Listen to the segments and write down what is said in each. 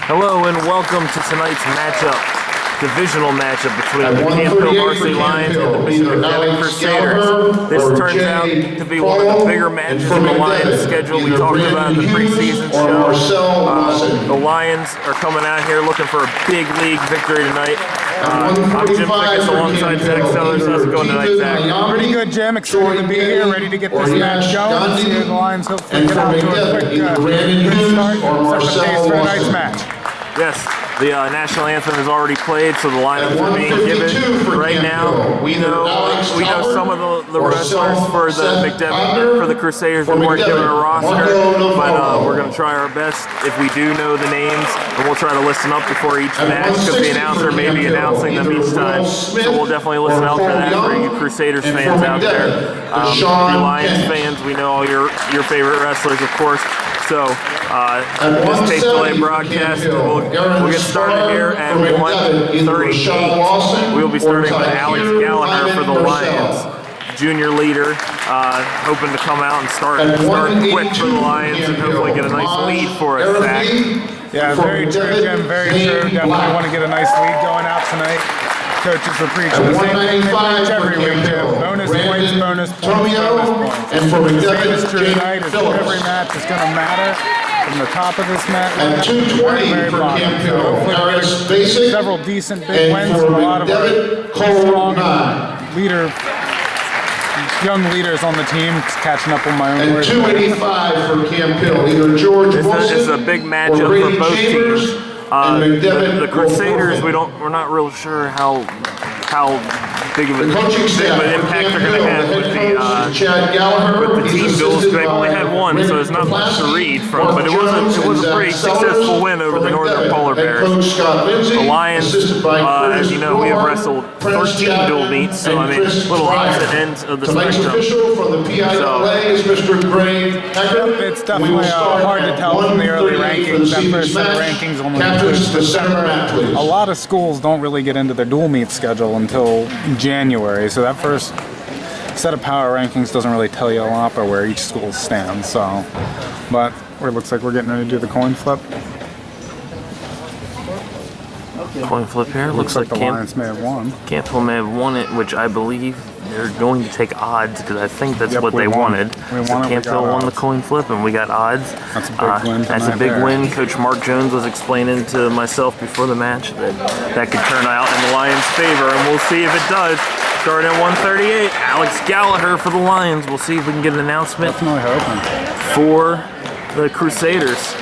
Hello and welcome to tonight's matchup, divisional matchup between the Camp Hill Varsity Lions and the Bishop McDevitt Crusaders. This turns out to be one of the bigger matches in the Lions schedule. We talked about in the preseason show. The Lions are coming out here looking for a big league victory tonight. I'm Jim Fickes alongside Zach Sellers. How's it going tonight, Zach? Pretty good, Jim. Excited to be here, ready to get this match going. See the Lions hopefully get out to a quick good start and set the pace for tonight's match. Yes, the national anthem is already played, so the lineups are being given right now. We know some of the wrestlers for the McDevitt, for the Crusaders, we weren't given a roster, but we're going to try our best if we do know the names, and we'll try to listen up before each match because the announcer may be announcing them each time. So we'll definitely listen out for that for you Crusaders fans out there. You Lions fans, we know all your favorite wrestlers, of course. So this tape delay broadcast, we'll get started here at 1:38. We'll be starting with Alex Gallagher for the Lions, junior leader, hoping to come out and start quick for the Lions and hopefully get a nice lead for us, Zach. Yeah, very true, Jim, very true. Definitely want to get a nice lead going out tonight. Coaches are preaching the same thing they preach every week, Jim. Bonus points, bonus points, bonus points. And for the same is true tonight, is every match is going to matter from the top of this match and 220 for Camp Hill. So basic several decent big wins from a lot of our strong young leaders on the team. Just catching up on my own and words. 285 for Camp Hill. Either George This is a big matchup for both teams. The Crusaders, we're not real sure how big of an impact they're going to have with the team bills. They've only had one, so there's not much to read from. But it was a pretty successful win over the Northern Polar Bears. The Lions, as you know, we have wrestled 13 dual meets, so I mean, little opposite ends of the spectrum. It's definitely hard to tell from the early rankings. That first set of rankings only includes December. A lot of schools don't really get into their dual meet schedule until January, so that first set of power rankings doesn't really tell you a lot about where each school stands. So, but it looks like we're getting ready to do the coin flip. Coin flip here. Looks like the Lions may have won. Camp Hill may have won it, which I believe they're going to take odds because I think that's what they wanted. So Camp Hill won the coin flip and we got odds. That's a big win. That's a big win. Coach Mark Jones was explaining to myself before the match that could turn out in the Lions' favor, and we'll see if it does. Starting at 1:38, Alex Gallagher for the Lions. We'll see if we can get an announcement for the Crusaders,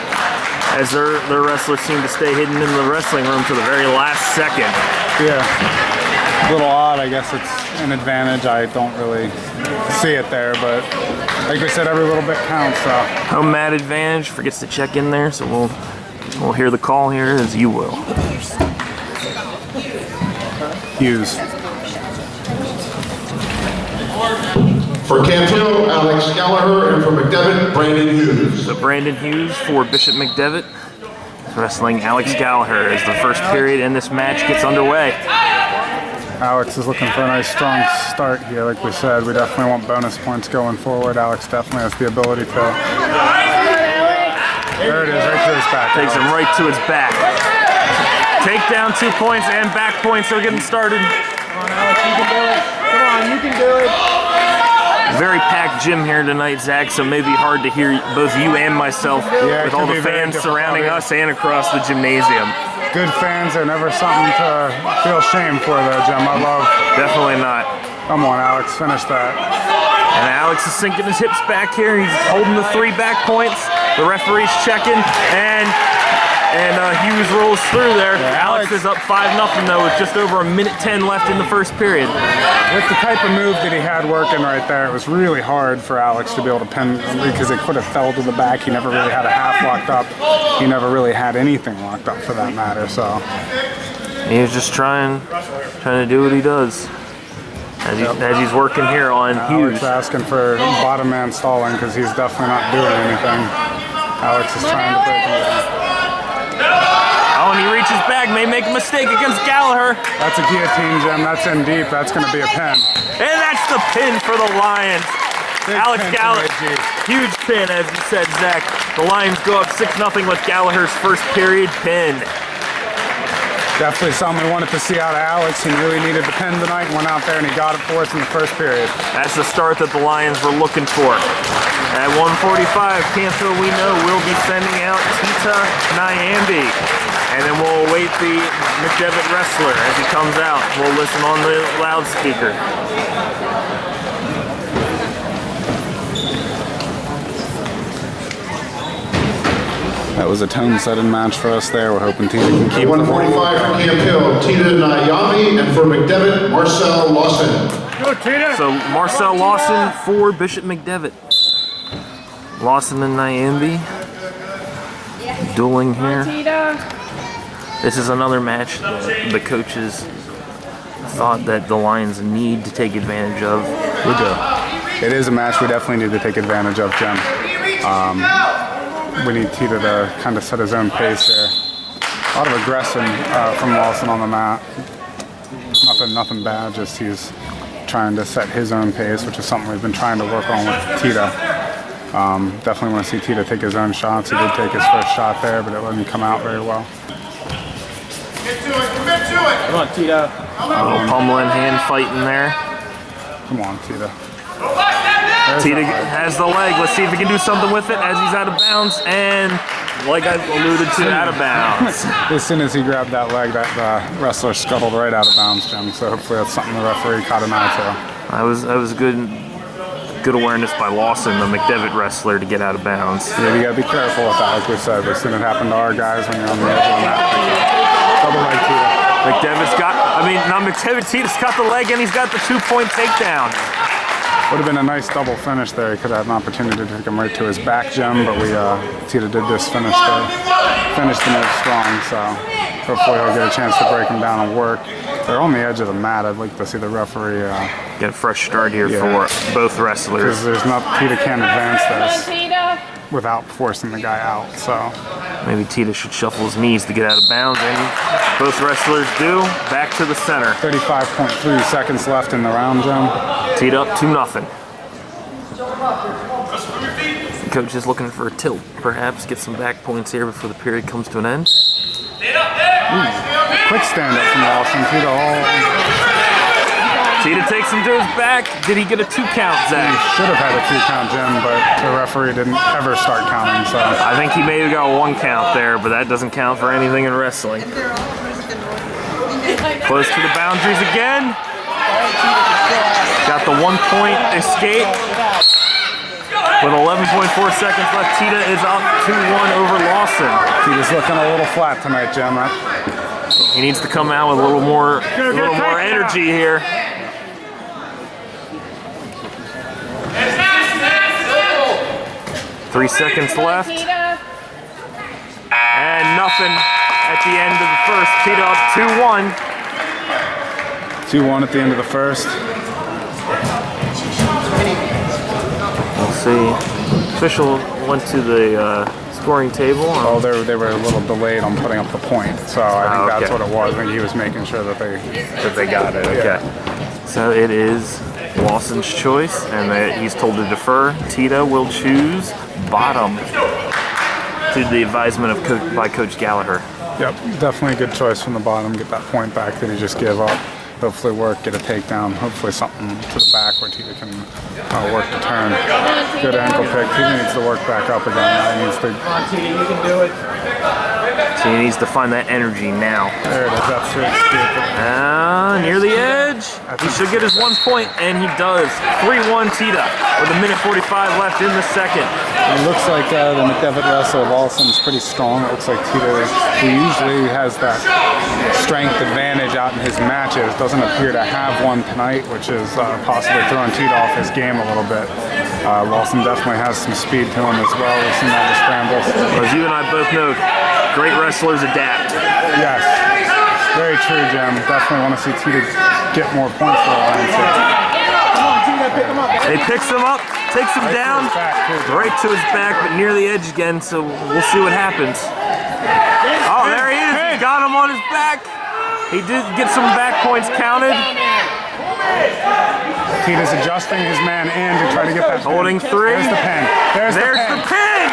as their wrestlers seem to stay hidden in the wrestling room to the very last second. Yeah, a little odd. I guess it's an advantage. I don't really see it there, but like we said, every little bit counts. So home mat advantage. Forgets to check in there, so we'll hear the call here as you will. Hughes. For Camp Hill, Alex Gallagher, and for McDevitt, Brandon Hughes. So Brandon Hughes for Bishop McDevitt, wrestling Alex Gallagher as the first period in this match gets underway. Alex is looking for a nice strong start here. Like we said, we definitely want bonus points going forward. Alex definitely has the ability to. There it is, right to his back. Takes him right to his back. Take down 2 points and back points are getting started. Come on, Alex, you can do it. Come on, you can do it. Very packed gym here tonight, Zach, so it may be hard to hear both you and myself with all the fans surrounding us and across the gymnasium. Good fans are never something to feel shame for, though, Jim. I love. Definitely not. Come on, Alex, finish that. And Alex is sinking his hips back here. He's holding the 3 back points. The referee's checking, and Hughes rolls through there. Yeah, Alex is up 5-0 though, with just over 1:10 left in the first period. With the type of move that he had working right there, it was really hard for Alex to be able to pin, because it could have fell to the back. He never really had a half locked up. He never really had anything locked up for that matter. So he was just trying to do what he does. As he's working here on Hughes. Alex asking for bottom man stalling because he's definitely not doing anything. Alex is trying to break him down. Oh, and he reaches back, may make a mistake against Gallagher. That's a guillotine, Jim. That's in deep. That's going to be a pin. And that's the pin for the Lions. Big Alex pin Gallagher. Huge pin, as you said, Zach. The Lions go up 6-0 with Gallagher's first period pin. Definitely something we wanted to see out of Alex. He really needed the pin tonight, went out there and he got it for us in the first period. That's the start that the Lions were looking for. At 1:45, Canfield, we know, will be sending out Tita Nyambi. And then we'll await the McDevitt wrestler as he comes out. We'll listen on the loudspeaker. That was a tone-setting match for us there. We're hoping Tita can keep 145 for Camp Hill, Tita Nyambi, and for McDevitt, Marcel Lawson. Go, Tita! So Marcel Lawson for Bishop McDevitt. Lawson and Nyambi dueling here. This is another match that the coaches thought that the Lions need to take advantage of. We do. It is a match we definitely need to take advantage of, Jim. We need Tita to kind of set his own pace here. A lot of aggression from Lawson on the mat. Nothing bad, just he's trying to set his own pace, which is something we've been trying to work on with Tita. Definitely want to see Tita take his own shots. He did take his first shot there, but it didn't come out very well. Get to it, commit to it! Come on, Tita. A little pummeling hand fighting there. Come on, Tita. Tita has the leg. Let's see if he can do something with it as he's out of bounds. And like I alluded to, out of bounds. As soon as he grabbed that leg, that wrestler scuttled right out of bounds, Jim. So hopefully that's something the referee caught an eye to. That was good awareness by Lawson, the McDevitt wrestler, to get out of bounds. Yeah, you gotta be careful with that, like we said. We've seen it happen to our guys when you're on the edge of the mat. Double leg Tita. McDevitt's got, not McDevitt, Tita's got the leg and he's got the 2-point takedown. Would have been a nice double finish there. He could have had an opportunity to take him right to his back, Jim, but Tita did this finish the move strong, so hopefully he'll get a chance to break him down and work. They're on the edge of the mat. I'd like to see the referee get a fresh start here for both wrestlers. Because Tita can't advance this without forcing the guy out, so. Maybe Tita should shuffle his knees to get out of bounds, and both wrestlers do. Back to the center. 35.3 seconds left in the round, Jim. Tita up 2-0. The coach is looking for a tilt, perhaps get some back points here before the period comes to an end. Quick stand up from Lawson. Tita takes him to his back. Did he get a 2 count, Zach? He should have had a 2 count, Jim, but the referee didn't ever start counting, so. I think he may have got a 1 count there, but that doesn't count for anything in wrestling. Close to the boundaries again. Got the 1-point escape. With 11.4 seconds left, Tita is up 2-1 over Lawson. Tita's looking a little flat tonight, Jim. He needs to come out with a little more energy here. Three seconds left. And nothing at the end of the first. Tita up 2-1. 2-1 at the end of the first. We'll see. Official went to the scoring table. Oh, they were a little delayed on putting up the point, so I think that's what it was. I think he was making sure that they got it. Okay. So it is Lawson's choice, and he's told to defer. Tita will choose bottom to the advisement by Coach Gallagher. Yep, definitely a good choice from the bottom. Get that point back that he just gave up. Hopefully work, get a takedown. Hopefully something to the back where Tita can work the turn. Good ankle pick. Tita needs to work back up again. He needs to. Come on, Tita, you can do it. Tita needs to find that energy now. There it is. That's it. Near the edge. He should get his 1 point, and he does. 3-1 Tita with 1:45 left in the second. It looks like the McDevitt wrestler Lawson's pretty strong. It looks like Tita, who usually has that strength advantage out in his matches, doesn't appear to have one tonight, which is possibly throwing Tita off his game a little bit. Lawson definitely has some speed to him as well. We've seen that in scrambles. As you and I both know, great wrestlers adapt. Yes, very true, Jim. Definitely want to see Tita get more points for the Lions. He picks him up, takes him down, right to his back, but near the edge again, so we'll see what happens. Oh, there he is. He got him on his back. He did get some back points counted. Tita's adjusting his man in to try to get that pin. Holding three. There's the pin. There's the pin.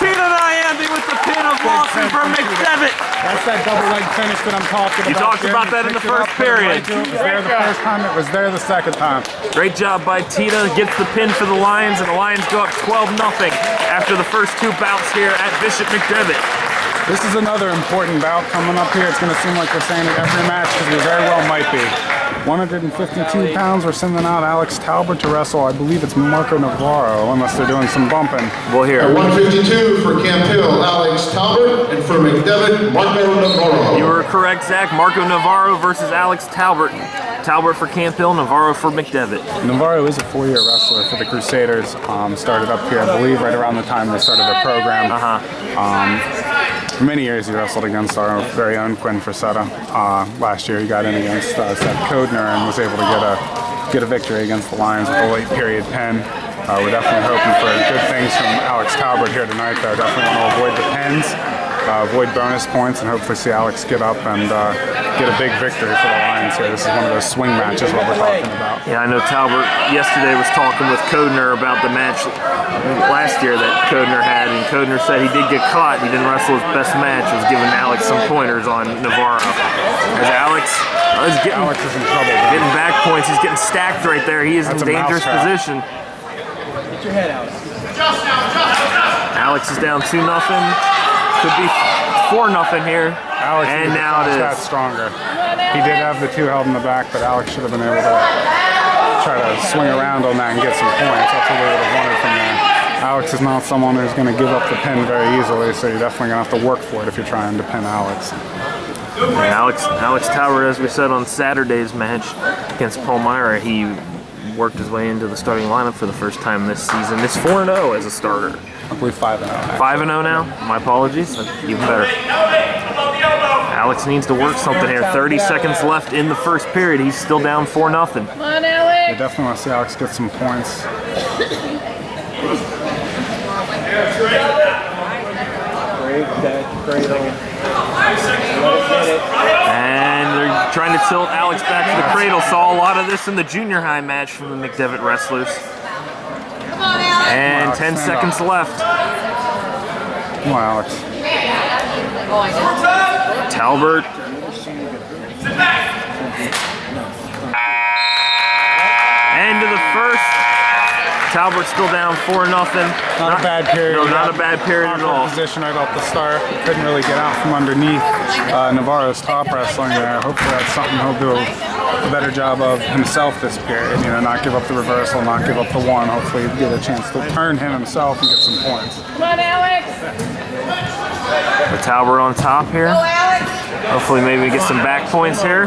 Tina Nyambi with the pin of Lawson from McDevitt. That's that double leg finish that I'm talking about. You talked about that in the first period. It was there the first time, it was there the second time. Great job by Tina. Gets the pin for the Lions, and the Lions go up 12-0 after the first two bouts here at Bishop McDevitt. This is another important bout coming up here. It's going to seem like we're saying it every match because we very well might be. 152 pounds, we're sending out Alex Talbot to wrestle. I believe it's Marco Navarro, unless they're doing some bumping. We'll hear. At 152 for Camp Hill, Alex Talbot, and for McDevitt, Marco Navarro. You were correct, Zach. Marco Navarro versus Alex Talbot. Talbot for Camp Hill, Navarro for McDevitt. Navarro is a 4-year wrestler for the Crusaders. Started up here, I believe, right around the time they started their program. For many years he wrestled against our very own Quinn Frisetta. Last year he got in against Seth Kodner and was able to get a victory against the Lions with a late period pin. We're definitely hoping for good things from Alex Talbot here tonight, though. Definitely want to avoid the pins, avoid bonus points, and hopefully see Alex get up and get a big victory for the Lions here. This is one of those swing matches what we're talking about. Yeah, I know Talbot yesterday was talking with Kodner about the match last year that Kodner had, and Kodner said he did get caught. He didn't wrestle his best match. Was giving Alex some pointers on Navarro. As Alex is getting, Alex is in trouble. getting back points. He's getting stacked right there. He is in dangerous position. Get your head out. Alex is down 2-0. Could be 4-0 here. Alex and now it that is. stronger. He did have the two held in the back, but Alex should have been able to try to swing around on that and get some points. That's what we would have wanted from there. Alex is not someone who's going to give up the pin very easily, so you're definitely going to have to work for it if you're trying to pin Alex. Alex Talbot, as we said on Saturday's match against Palmyra, he worked his way into the starting lineup for the first time this season. It's 4-0 as a starter. I believe 5-0. 5-0 now? My apologies. That's even better. Alex needs to work something here. 30 seconds left in the first period. He's still down 4-0. Come on, Alex. We definitely want to see Alex get some points. Break that cradle. And they're trying to tilt Alex back to the cradle. Saw a lot of this in the junior high match from the McDevitt wrestlers. And 10 seconds left. Come on, Alex. Talbot. End of the first. Talbot's still down 4-0. Not a bad period. No, not a bad period at all. Position right off the start. Couldn't really get out from underneath Navarro's top wrestling there. Hopefully that's something he'll do a better job of himself this period. You know, not give up the reversal, not give up the one. Hopefully get a chance to turn him himself and get some points. Come on, Alex. With Talbot on top here. Hopefully maybe get some back points here.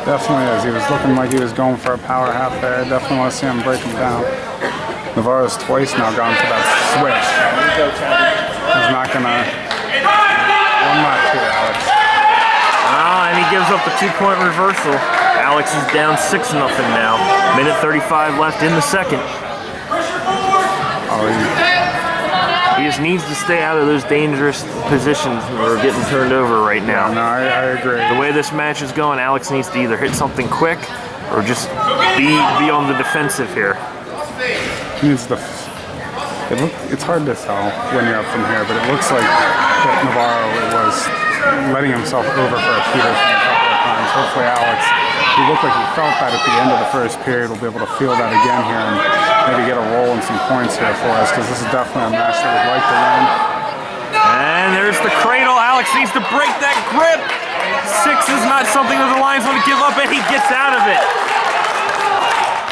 Definitely is. He was looking like he was going for a power half there. Definitely want to see him break him down. Navarro's twice now gone for that switch. He's not going to... One lap to Alex. And he gives up the 2-point reversal. Alex is down 6-0 now. Minute 35 left in the second. He just needs to stay out of those dangerous positions that are getting turned over right now. No, I agree. The way this match is going, Alex needs to either hit something quick or just be on the defensive here. He needs the... It's hard to tell when you're up from here, but it looks like that Navarro was letting himself over for a Peterson a couple of times. Hopefully Alex, he looked like he felt that at the end of the first period. We'll be able to feel that again here and maybe get a roll and some points here for us, because this is definitely a match that we'd like to win. And there's the cradle. Alex needs to break that grip. 6 is not something that the Lions want to give up, and he gets out of it.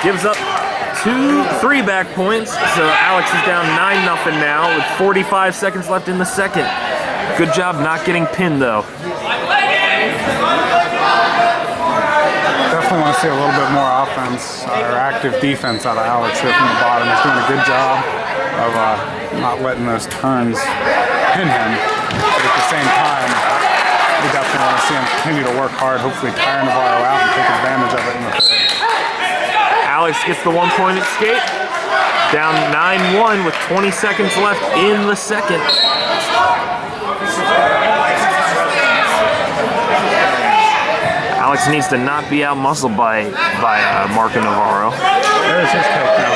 Gives up 3 back points, so Alex is down 9-0 now with 45 seconds left in the second. Good job not getting pinned, though. Definitely want to see a little bit more offense or active defense out of Alex here from the bottom. He's doing a good job of not letting those turns pin him, but at the same time, we definitely want to see him continue to work hard, hopefully tire Navarro out and take advantage of it in the third. Alex gets the 1-point escape. Down 9-1 with 20 seconds left in the second. Alex Alex needs to not be out-muscled by Marco Navarro. There's his takedown.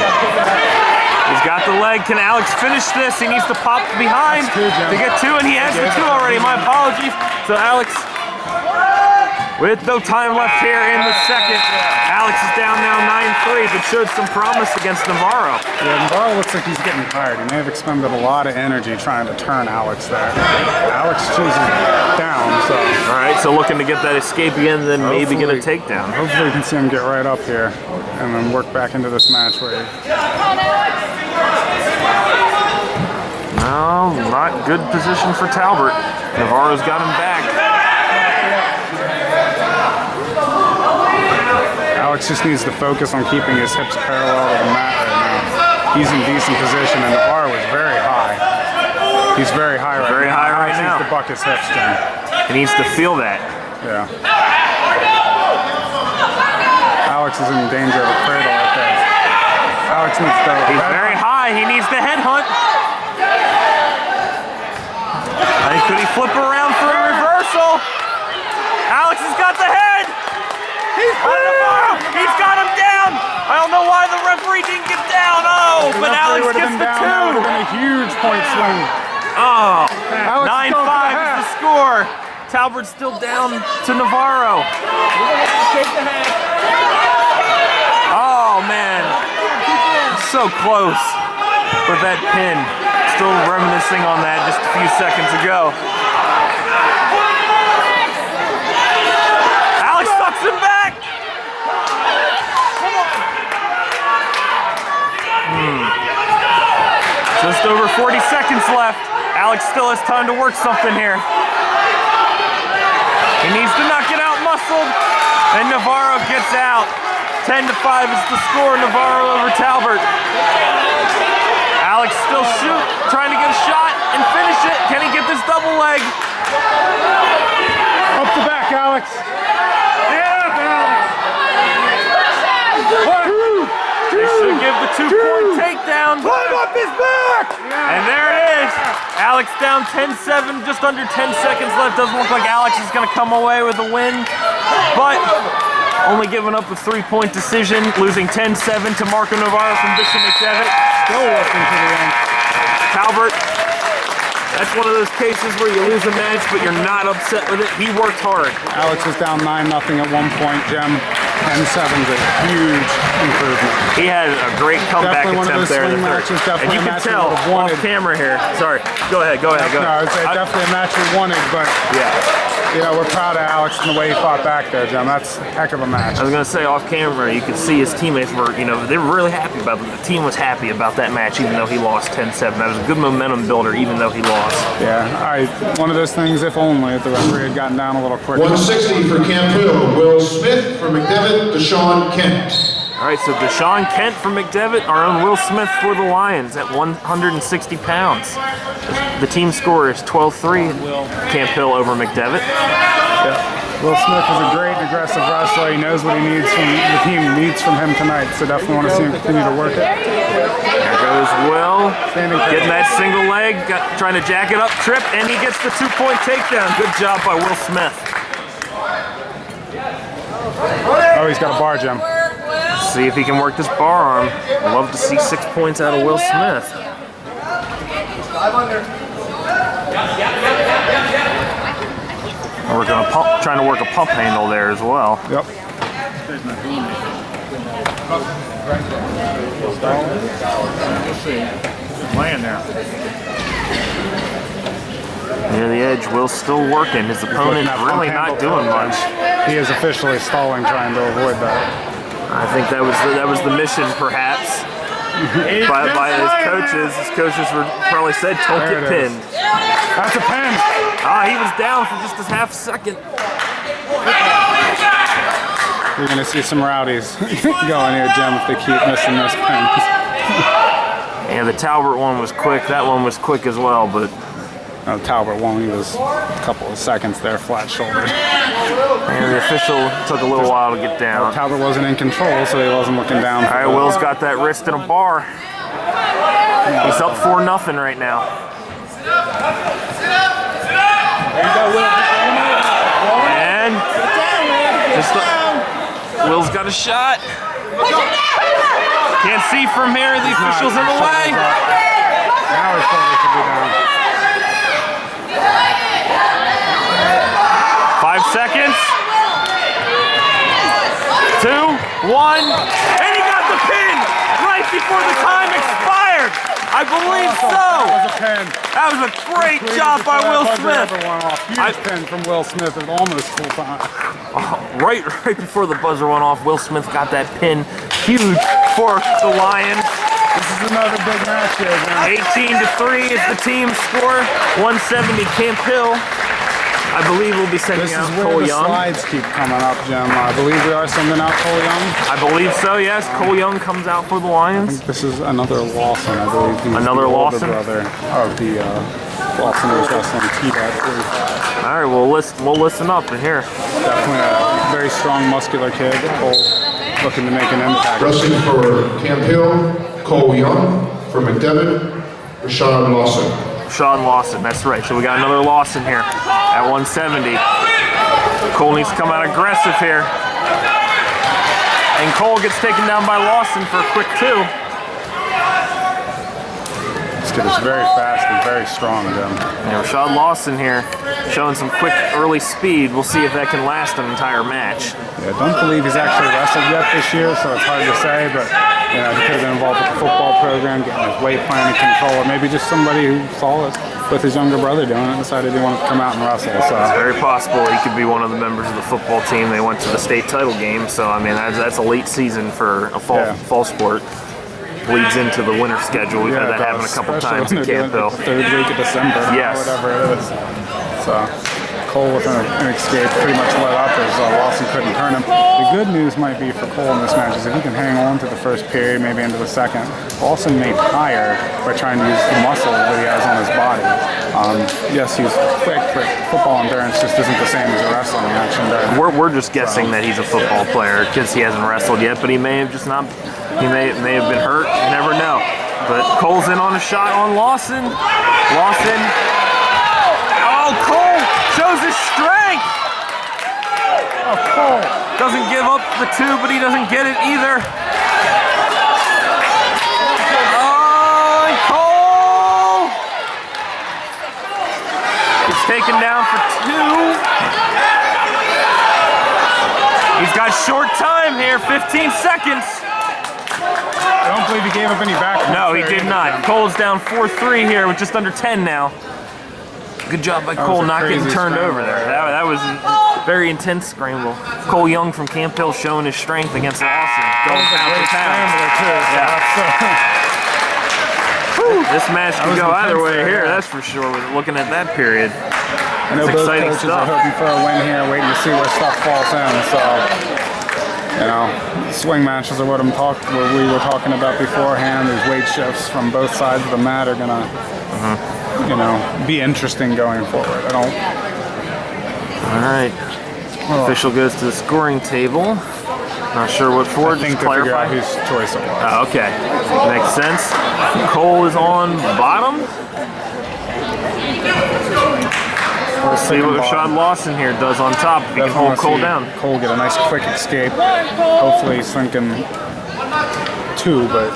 He's got the leg. Can Alex finish this? He needs to pop behind to get two, and he has the two already. My apologies. So Alex, with no time left here in the second, Alex is down now 9-3, but showed some promise against Navarro. Yeah, Navarro looks like he's getting tired. He may have expended a lot of energy trying to turn Alex there. Alex chooses down, so. All right, so looking to get that escape again, then maybe get a takedown. Hopefully we can see him get right up here and then work back into this match where No, not good position for Talbert. Navarro's got him back. Alex just needs to focus on keeping his hips parallel to the mat right now. He's in decent position, and Navarro is very high. He's very high right now. Very high right now. Alex needs to buck his hips, Jim. He needs to feel that. Yeah. Alex is in danger of a cradle right there. Alex needs to... He's very high. He needs to headhunt. Could he flip around for a reversal? Alex has got the head. He's got him down. I don't know why the referee didn't get down. Oh, but Alex gets the That two. would have been a huge point swing. Oh, Alex 9-5 is the score. Talbert's still down to Navarro. Oh, man. So close with that pin. Still reminiscing on that just a few seconds ago. Alex sucks him back. Just over 40 seconds left. Alex still has time to work something here. He needs to not get out-muscled, and Navarro gets out. 10-5 is the score. Navarro over Talbert. Alex still trying to get a shot and finish it. Can he get this double leg? Up the back, Alex. Yeah, Alex. They should give the 2-point takedown. Climb up his back! And there it is. Alex down 10-7, just under 10 seconds left. Doesn't look like Alex is going to come away with a win, but only giving up a 3-point decision, losing 10-7 to Marco Navarro from Bishop McDevitt. Still working to the end. Talbert, that's one of those cases where you lose a match, but you're not upset with it. He worked hard. Alex was down 9-0 at one point, Jim. 10-7's a huge improvement. He had a great comeback attempt there in the third. And you can tell off camera here. Sorry, go ahead. No, it's definitely a match we wanted, but we're proud of Alex and the way he fought back there, Jim. That's a heck of a match. I was going to say off camera, you could see his teammates were, they were really happy about it. The team was happy about that match, even though he lost 10-7. That was a good momentum builder, even though he lost. Yeah, one of those things, if only, if the referee had gotten down a little quicker. 160 for Camp Hill. Will Smith for McDevitt. Deshaun Kent. All right, so Deshaun Kent for McDevitt, our own Will Smith for the Lions at 160 pounds. The team score is 12-3, Camp Hill over McDevitt. Yeah. Will Smith is a great aggressive wrestler. He knows what the team needs from him tonight, so definitely want to see him continue to work it. There goes Will, getting that single leg, trying to jack it up, trip, and he gets the 2-point takedown. Good job by Will Smith. Oh, he's got a bar, Jim. Let's see if he can work this bar arm. Love to see 6 points out of Will Smith. We're trying to work a pump handle there as well. Yep. Laying there. Near the edge, Will's still working. His opponent really not doing much. He is officially stalling, trying to avoid that. I think that was the mission, perhaps, by his coaches. His coaches probably said, "Don't get pinned." That's a pin. He was down for just a half second. You're going to see some rowdies going here, Jim, if they keep missing those pins. And the Talbert one was quick. That one was quick as well, but Talbert won. He was a couple of seconds there, flat-shouldered. And the official took a little while to get down. Talbot wasn't in control, so he wasn't looking down. All right, Will's got that wrist in a bar. He's up 4-0 right now. And just got a shot. Can't see from here. The official's in the way. Now it's probably should be down. 5 seconds. 2, 1, and he got the pin right before the time expired. I believe so. That was a pin. That was a great job by Will Smith. Huge pin from Will Smith at almost full time. Right before the buzzer went off, Will Smith got that pin. Huge for the Lions. This is another big match here, man. 18-3 is the team score. 170 Camp Hill. I believe we'll be sending This out is where Cole the Young. slides keep coming up, Jim. I believe we are sending out Cole Young. I believe so, yes. Cole Young comes out for the I Lions. think this is another Lawson, I believe. He's Another the older Lawson? brother of the Lawson who's wrestling T-Dot. All right, we'll listen up in here. Definitely a very strong, muscular kid. Cole looking to make an impact. Wrestling for Camp Hill, Cole Young. For McDevitt, Rashawn Lawson. Sean Lawson, that's right. So we got another Lawson here at 170. Cole needs to come out aggressive here. And Cole gets taken down by Lawson for a quick 2. This kid is very fast and very strong, Jim. And Rashad Lawson here showing some quick early speed. We'll see if that can last an entire match. Yeah, don't believe he's actually wrestled yet this year, so it's hard to say, but you know, he could have been involved with the football program, getting his weight plan and control, or maybe just somebody who saw it with his younger brother doing it and decided he wanted to come out and wrestle. So Very possible he could be one of the members of the football team. They went to the state title game, so I mean that's a late season for a fall sport. Bleeds into the winter schedule. We've had that happen a couple times in Camp Hill. Third week of December, Yes. or whatever it is. So Cole with an escape pretty much let up as Lawson couldn't turn him. The good news might be for Cole in this match is if he can hang on to the first period, maybe into the second. Lawson may tire by trying to use the muscle that he has on his body. Yes, he's quick, but football endurance just isn't the same as a wrestling action. We're just guessing that he's a football player because he hasn't wrestled yet, but he may have just not. He may have been hurt. You never know. But Cole's in on a shot on Lawson. Lawson. Oh, Cole shows his strength. Oh, Cole Doesn't give up the 2, but he doesn't get it either. Oh, and Cole! He's taken down for 2. He's got short time here, 15 seconds. I don't believe he gave up any back. No, he did not. Cole's down 4-3 here with just under 10 now. Good job by Cole was a not getting crazy turned scramble over there. there. That was a very intense scramble. Cole Young from Camp Hill showing his strength against Lawson. Going pound for pound. This match could go either way here, that's for sure, with looking at that period. I know It's both exciting coaches stuff. are hoping for a win here, waiting to see where stuff falls in. So, you know, swing matches are what we were talking about beforehand. These weight shifts from both sides of the mat are gonna, you know, be interesting going forward. All right. Official goes to the scoring table. Not sure what for. I think Just to figure out clarify. whose choice it was. Oh, okay, makes sense. Cole is on bottom. We'll see what Rashad Lawson here does on top if he can hold Cole down. Cole get a nice quick escape. Hopefully he's thinking 2, but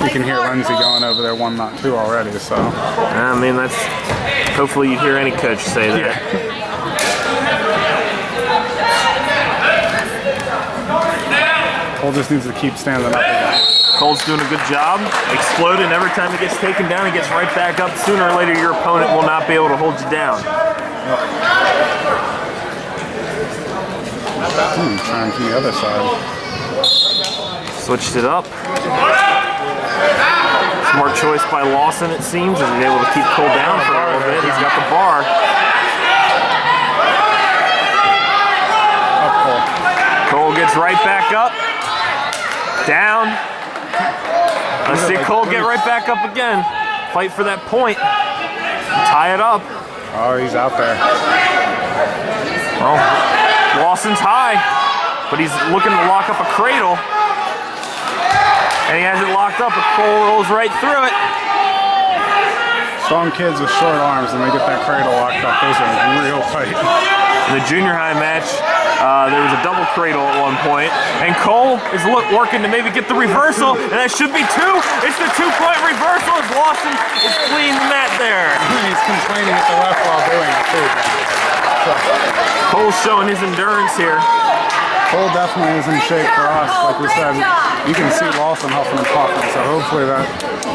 you can hear Lindsay going over there 1, not 2 already. So I mean, that's hopefully you hear any coach say that. Cole just needs to keep standing up again. Cole's doing a good job, exploding every time he gets taken down. He gets right back up. Sooner or later, your opponent will not be able to hold you down. Trying from the other side. Switched it up. Smart choice by Lawson, it seems, and he's able to keep Cole down for a little bit. He's got the bar. Up Cole. Cole gets right back up. Down. Let's see Cole get right back up again. Fight for that point. Tie it up. Oh, he's out there. Well, Lawson's high, but he's looking to lock up a cradle. And he has it locked up, but Cole rolls right through it. Strong kids with short arms, and they get that cradle locked up. Those are real tight. In the junior high match, There was a double cradle at one point, and Cole is working to maybe get the reversal, and that should be two. It's the 2-point reversal as Lawson is fleeing the mat there. He's complaining at the ref while doing it too. So. Cole's showing his endurance here. Cole definitely is in shape for us. Like we said, you can see Lawson huffing and puffing, so hopefully that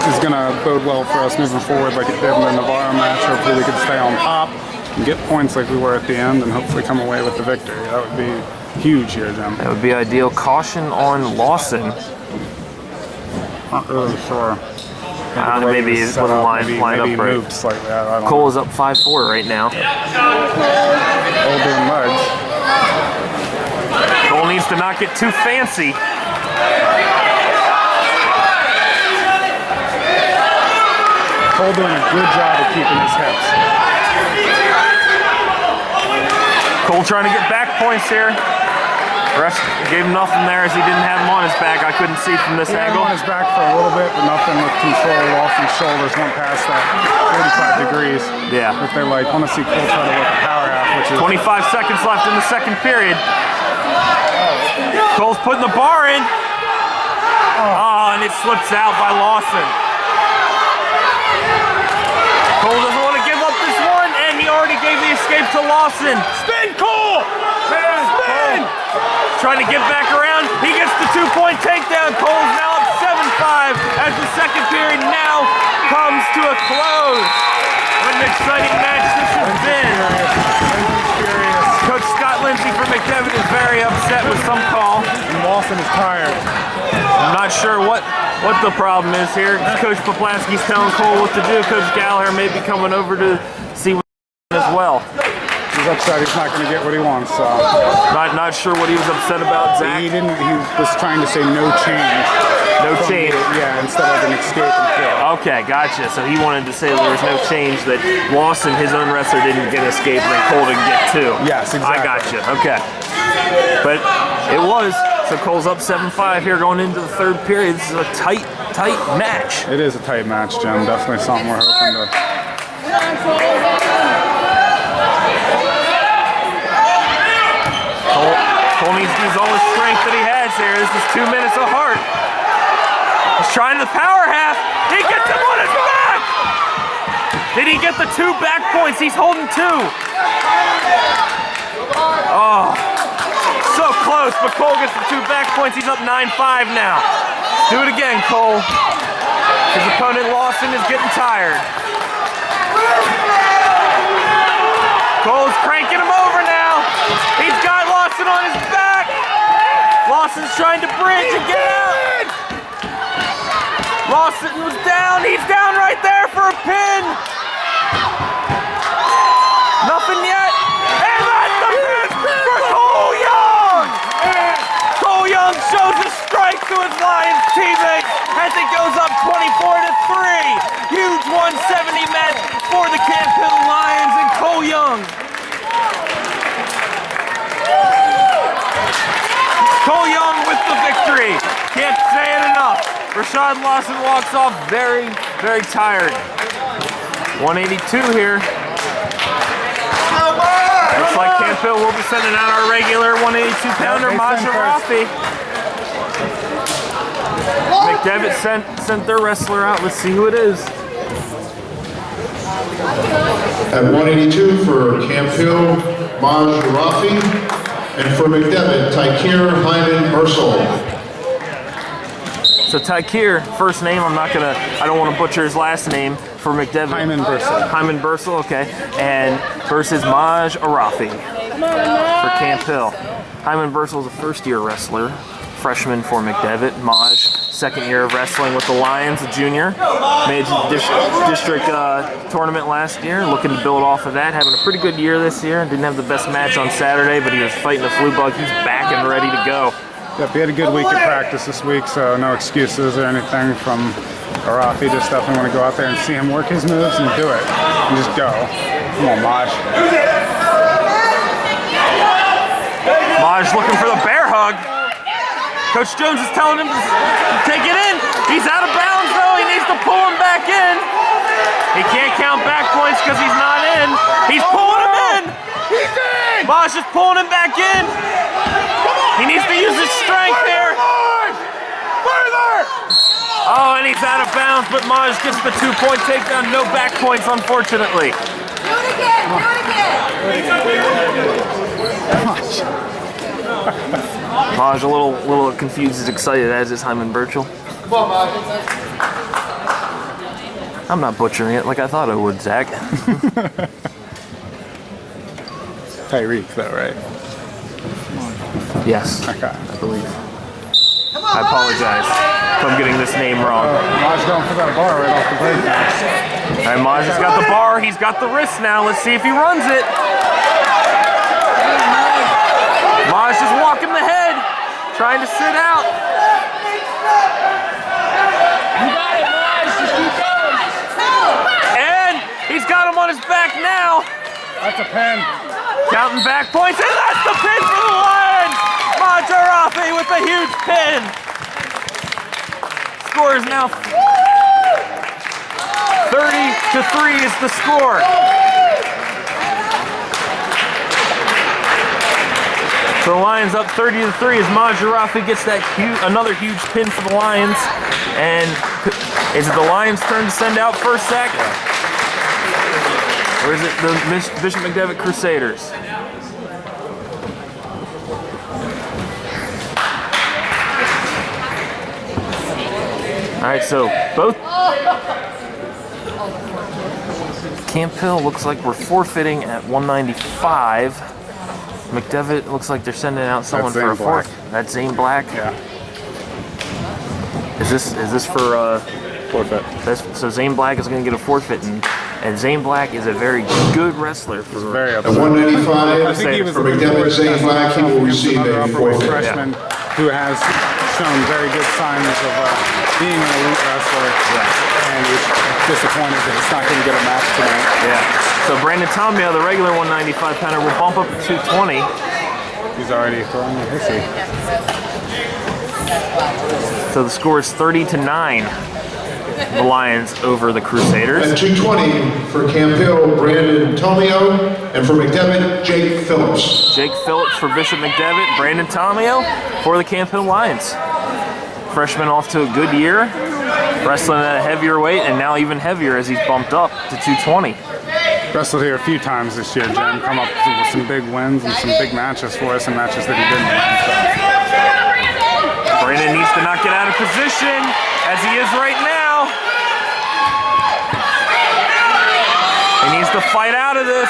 is going to bode well for us moving forward like it did in the Navarro match. Hopefully we can stay on top and get points like we were at the end and hopefully come away with the victory. That would be huge here, Jim. That would be ideal. Caution on Lawson. Not really sure. Maybe it's with the line up right. Moved slightly. I don't Cole know. is up 5-4 right now. Cole doing legs. Cole needs to not get too fancy. Cole doing a good job of keeping his hips. Cole trying to get back points here. Ref gave him nothing there as he didn't have him on his back. I couldn't see from this He had him angle. on his back for a little bit, but nothing with control. Lawson's shoulders went past that 45 degrees. Yeah. If they want to see Cole try to work a power half, which is 25 seconds left in the second period. Cole's putting the bar in. Oh, and it slips out by Lawson. Cole doesn't want to give up this one, and he already gave the escape to Lawson. Spin, Cole! Spin! Trying to get back around. He gets the 2-point takedown. Cole's now up 7-5 as the second period now comes to a close. What an exciting match this has been. Coach Scott Lindsay for McDevitt is very upset with some call. and Lawson is tired. I'm not sure what the problem is here. Coach Poplaski's telling Cole what to do. Coach Gallagher may be coming over to see what as well. He's upset he's not going to get what he wants. So. Not sure what he was upset about, Zach. He was trying to say no change. No change. Yeah, instead of an escape and kill. Okay, gotcha. So he wanted to say there was no change, that Lawson, his own wrestler, didn't get escape, and then Cole didn't get two. Yes, exactly. I gotcha. Okay. But it was. So Cole's up 7-5 here going into the third period. This is a tight match. It is a tight match, Jim. Definitely something we're hoping to. Cole needs to use all the strength that he has here. This is 2 minutes of heart. He's trying the power half. He gets him on his back. Did he get the 2 back points? He's holding 2. Oh, so close, but Cole gets the 2 back points. He's up 9-5 now. Let's do it again, Cole. His opponent, Lawson, is getting tired. Cole's cranking him over now. He's got Lawson on his back. Lawson's trying to bridge and get out. Lawson was down. He's down right there for a pin. Nothing yet. And that's the pin for Cole Young. Cole Young shows a strike to his Lions teammates as it goes up 24-3. Huge 170 match for the Camp Hill Lions and Cole Young. Cole Young with the victory. Can't say it enough. Rashad Lawson walks off very, very tired. 182 here. Looks like Camp Hill will be sending out our regular 182-pounder, Masha Rafi. McDevitt sent their wrestler out. Let's see who it is. At 182 for Camp Hill, Maj Rafi. And for McDevitt, Taikir Hyman Ursel. So Taikir, first name, I don't want to butcher his last name for McDevitt. Hyman Bursell. Hyman Bursell, okay. And versus Maj Arafi for Camp Hill. Hyman Bursell is a first-year wrestler, freshman for McDevitt. Maj, second year of wrestling with the Lions, a junior. Made the district tournament last year, looking to build off of that. Having a pretty good year this year. Didn't have the best match on Saturday, but he was fighting a flu bug. He's back and ready to go. Yep, he had a good week of practice this week, so no excuses or anything from Arafi. Just definitely want to go out there and see him work his moves and do it. And just go. Come on, Maj. Maj looking for the bear hug. Coach Jones is telling him to take it in. He's out of bounds though. He needs to pull him back in. He can't count back points because he's not in. He's pulling him in. He's in. Maj Maj is pulling him back in. He needs to use his strength here. Oh, and he's out of bounds, but Maj gets the 2-point takedown. No back points, unfortunately. Do it again. Maj a little confused, is excited, as is Hyman Birchall. I'm not butchering it like I thought I would, Zach. Tyreek, though, right? Yes, Okay. I believe. I apologize if I'm getting this name wrong. Maj going for that bar right off the break. All right, Maj has got the bar. He's got the wrist now. Let's see if he runs it. Maj is walking the head, trying to sit out. You got it, Maj. Just keep going. And he's got him on his back now. That's a pin. Counting back points, and that's the pin for the Lions! Maj Rafi with a huge pin. Score is now 30-3 is the score. So the Lions up 30-3 as Maj Rafi gets that another huge pin for the Lions. And is it the Lions' turn to send out first, Zach? Or is it the Bishop McDevitt Crusaders? All right, so both Camp Hill looks like we're forfeiting at 195. McDevitt looks like they're sending out someone for a fourth. That's Zane Black. Yeah. Is this for Forfeit. so Zane Black is going to get a forfeit, and Zane Black is a very good wrestler. He's very At upset. 195, I think he was for looking McDevitt, forward to Zane Black, he will against receive another a upperweight forfeit. freshman who has shown very good signs of being an elite wrestler. And he's disappointed that he's not going to get a match tonight. Yeah. So Brandon Tomio, the regular 195 pounder, will bump up to 220. He's already throwing a hissy. So the score is 30-9. The Lions over the Crusaders. At 220 for Camp Hill, Brandon Tomio, and for McDevitt, Jake Phillips. Jake Phillips for Bishop McDevitt, Brandon Tomio for the Camp Hill Lions. Freshman off to a good year, wrestling at a heavier weight, and now even heavier as he's bumped up to 220. Wrestled here a few times this year, Jim. Come up with some big wins and some big matches for us, and matches that he didn't win. So. Brandon needs to not get out of position, as he is right now. He needs to fight out of this.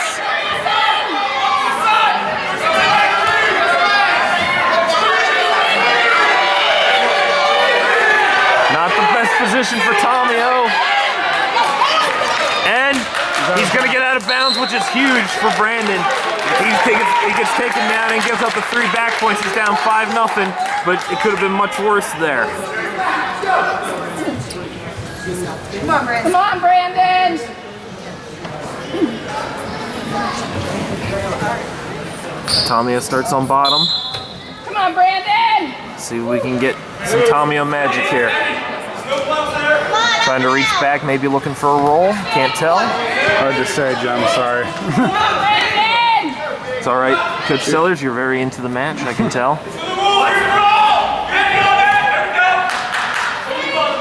Not the best position for Tomio. And he's going to get out of bounds, which is huge for Brandon. He gets taken down and gives up the 3 back points. He's down 5-0, but it could have been much worse there. Come on, Brandon. Come on, Brandon. Tomio starts on bottom. Come on, Brandon. See if we can get some Tomio magic here. Trying to reach back, maybe looking for a roll. Can't tell. Hard to say, Jim. Sorry. Come on, Brandon. It's all right. Coach Sellers, you're very into the match, I can tell.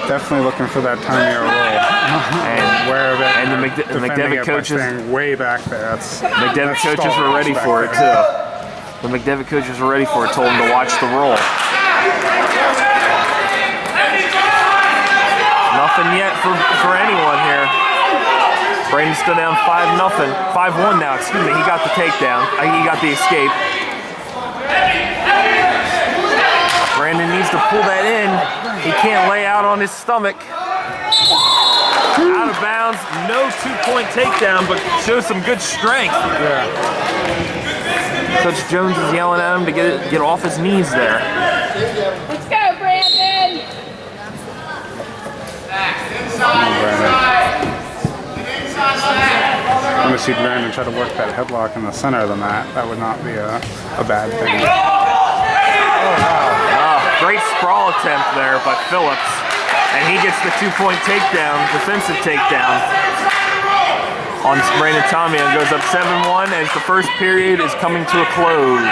Definitely looking for that Tomio roll. And Aware of it. And the defending McDevitt it by coaches, staying way back there. That's McDevitt that's coaches stall were ready back for it there. too. The McDevitt coaches were ready for it. Told him to watch the roll. Nothing yet for anyone here. Brandon's still down 5-0, 5-1 now. Excuse me. He got the takedown. He got the escape. Brandon needs to pull that in. He can't lay out on his stomach. Out of bounds, no 2-point takedown, but shows some good strength. Yeah. Coach Jones is yelling at him to get off his knees there. Let's go, Brandon. I want to see Brandon try to work that headlock in the center of the mat. That would not be a bad thing. Great sprawl attempt there by Phillips. And he gets the 2-point takedown, defensive takedown. on Brandon Tommy and goes up 7-1 as the first period is coming to a close.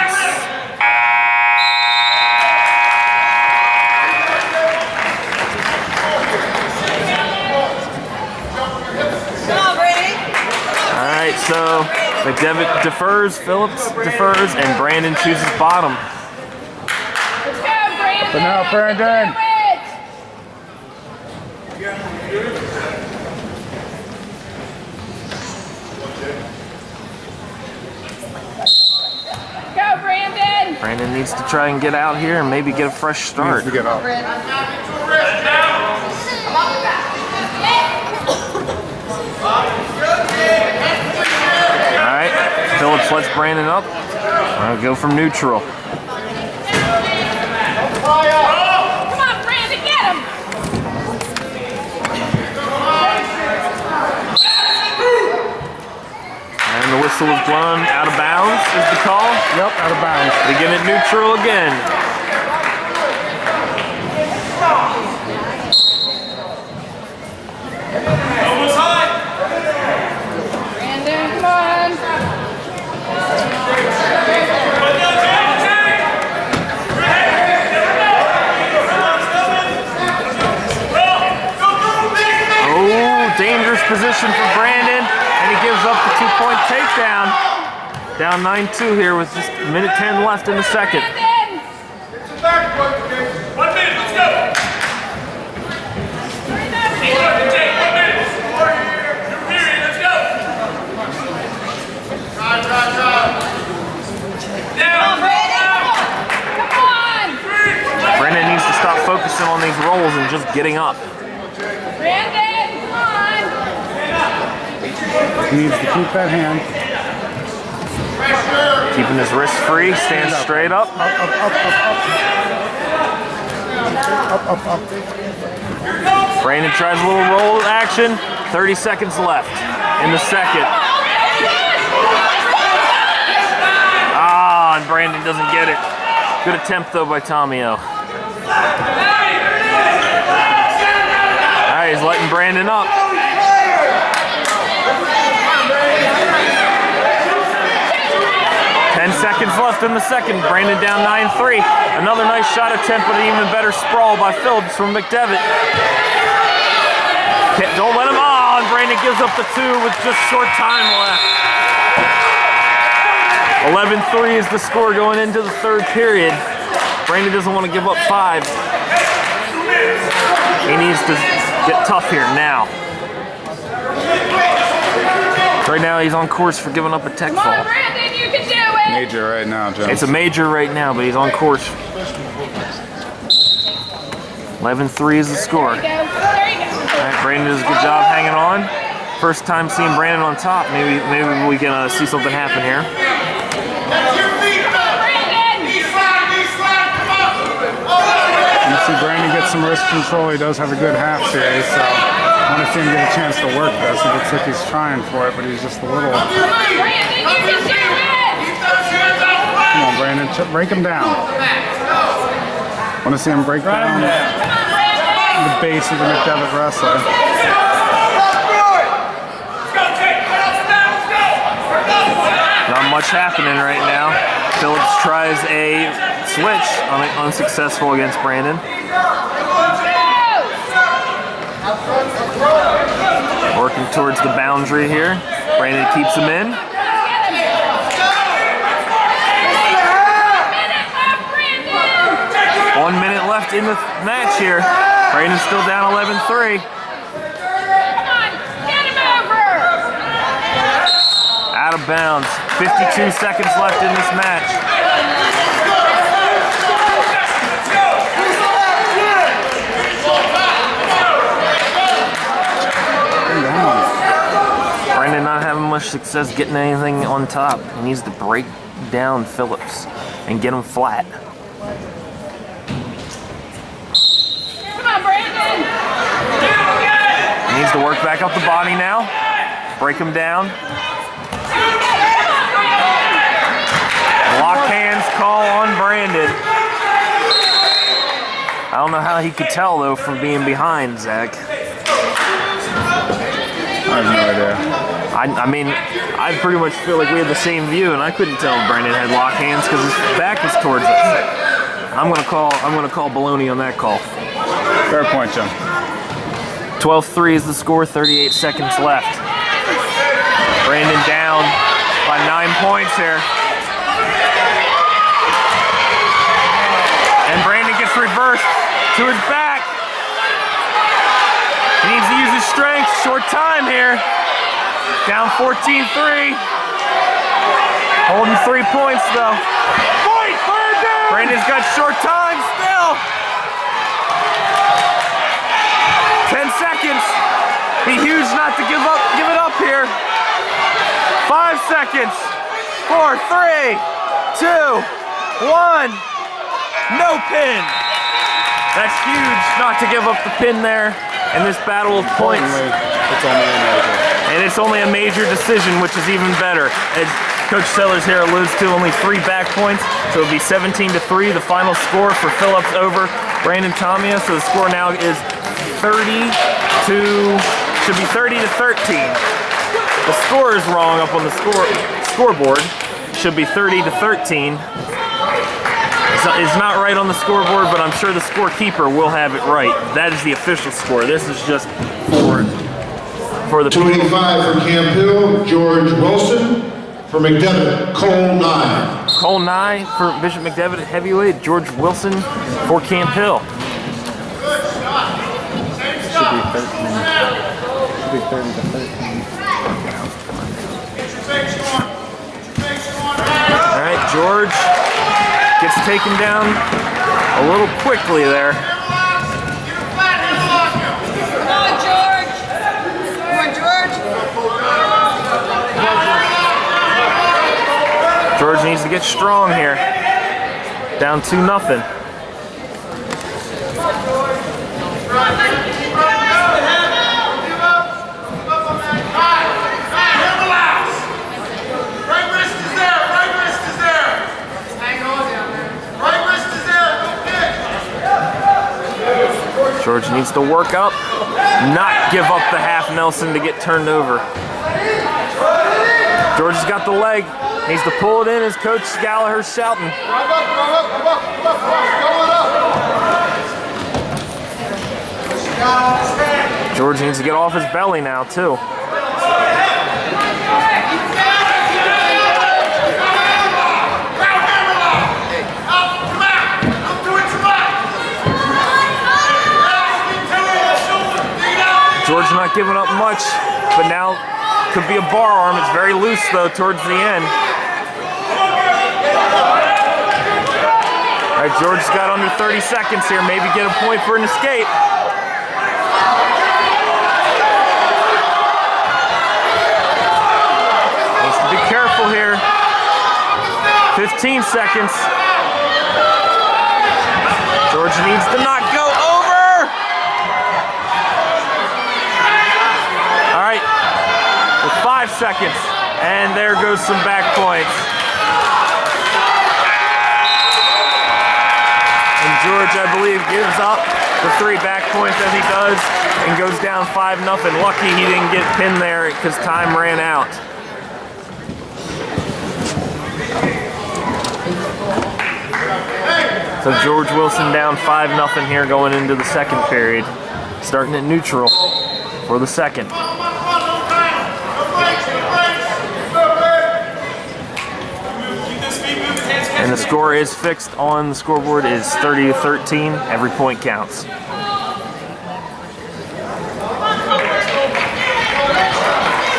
All right, so McDevitt defers, Phillips defers, and Brandon chooses bottom. Let's go, Brandon. But now, Brandon. Do it. Go, Brandon. Brandon needs to try and get out here and maybe get a fresh start. Needs to get up. All right, Phillips lets Brandon up. I'll go from neutral. Come on, Brandon, get him. And the whistle is blown out of bounds is the call. Yep, out of bounds. Begin at neutral again. Brandon, come on. Oh, dangerous position for Brandon, and he gives up the 2-point takedown. Down 9-2 here with just a minute 10 left in the second. Brandon. 1 minute, let's go! Take 1 minute. New period, let's go! Down, Come on. Brandon needs to stop focusing on these rolls and just getting up. Brandon, come on. He needs to keep that hand. Keeping his wrist free, stands straight up. Up, up, up, up, up. Up, up, up. Brandon tries a little roll action. 30 seconds left in the second. Ah, and Brandon doesn't get it. Good attempt though by Tomio. All right, he's letting Brandon up. 10 seconds left in the second. Brandon down 9-3. Another nice shot attempt, but an even better sprawl by Phillips from McDevitt. Don't let him on. Brandon gives up the 2 with just short time left. 11-3 is the score going into the third period. Brandon doesn't want to give up 5. He needs to get tough here now. Right now he's on course for giving up a tech Come on, fall. Brandon, you can do it. Major right now, Joe. It's a major right now, but he's on course. 11-3 is the score. There you go. There you go. All right, Brandon does a good job hanging on. First time seeing Brandon on top. Maybe we can see something happen here. Come on, Brandon. You see Brandon get some wrist control. He does have a good half series, so I want to see him get a chance to work this. It looks like he's trying for it, but he's just a little... Brandon, you can do it. Come on, Brandon, break him down. Want to see him break down the base of the McDevitt wrestler. Not much happening right now. Phillips tries a switch, unsuccessful against Brandon. Working towards the boundary here. Brandon keeps him in. 1 minute left in the match here. Brandon's still down 11-3. Come on, get him over. Out of bounds. 52 seconds left in this match. Brandon not having much success getting anything on top. He needs to break down Phillips and get him flat. Come on, Brandon. He needs to work back up the body now. Break him down. Lock hands call on Brandon. I don't know how he could tell though from being behind, Zach. I have no idea. I mean, I pretty much feel like we had the same view, and I couldn't tell if Brandon had lock hands because his back was towards us. I'm gonna call baloney on that call. Fair point, Jim. 12-3 is the score. 38 seconds left. Brandon down by 9 points here. And Brandon gets reversed to his back. He needs to use his strength. Short time here. Down 14-3. Holding 3 points though. Fight, Brandon! Brandon's got short time still. 10 seconds. Be huge not to give it up here. 5 seconds. 4, 3, 2, 1. No pin. That's huge not to give up the pin there in this battle of points. It's only a major. And it's only a major decision, which is even better. As Coach Sellers here alludes to, only 3 back points, so it'll be 17-3, the final score for Phillips over Brandon Tomia. So the score now is 30-13. The score is wrong up on the scoreboard. Should be 30-13. It's not right on the scoreboard, but I'm sure the scorekeeper will have it right. That is the official score. This is just for the 285 for Camp Hill, George Wilson. For McDevitt, Cole Nye. Cole Nye for Bishop McDevitt at heavyweight. George Wilson for Camp Hill. Should be 13. Should be 30-13. All right, George gets taken down a little quickly there. Come on, George. Come on, George. George needs to get strong here. Down 2-0. George needs to work up, not give up the half Nelson to get turned over. George has got the leg, needs to pull it in as Coach Gallagher's shouting. George needs to get off his belly now too. George not giving up much, but now could be a bar arm. It's very loose though towards the end. All right, George's got under 30 seconds here. Maybe get a point for an escape. Needs to be careful here. 15 seconds. George needs to not go over. All right, with 5 seconds, and there goes some back points. And George, I believe, gives up the 3 back points as he does and goes down 5-0. Lucky he didn't get pinned there because time ran out. So George Wilson down 5-0 here going into the second period. Starting at neutral for the second. And the score is fixed on the scoreboard is 30-13. Every point counts.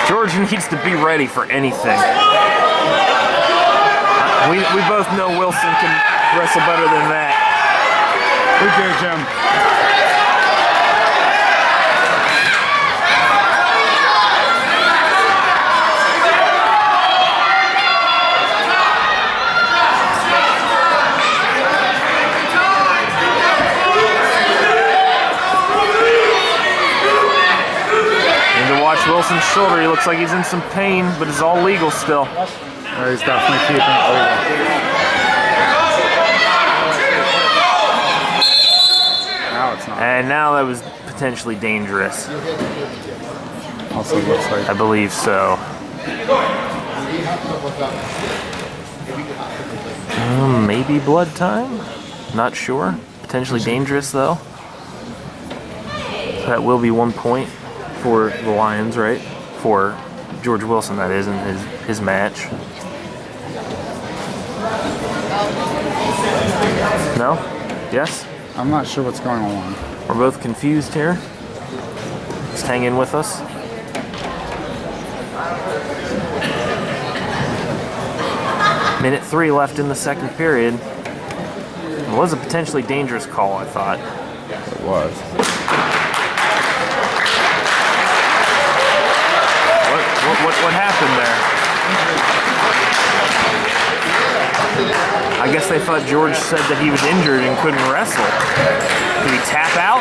George needs to be ready for anything. We both know Wilson can wrestle better than that. We do, Jim. Wilson's shoulder, he looks like he's in some pain, but it's all legal still. He's definitely keeping it legal. Now it's not. And now that was potentially dangerous. Also looks like. I believe so. Maybe blood time? Not sure. Potentially dangerous though. That will be 1 point for the Lions, right? For George Wilson, that is, in his match. No? Yes? I'm not sure what's going on. We're both confused here. Just hang in with us. Minute 3 left in the second period. It was a potentially dangerous call, I thought. It was. What happened there? I guess they thought George said that he was injured and couldn't wrestle. Did he tap out?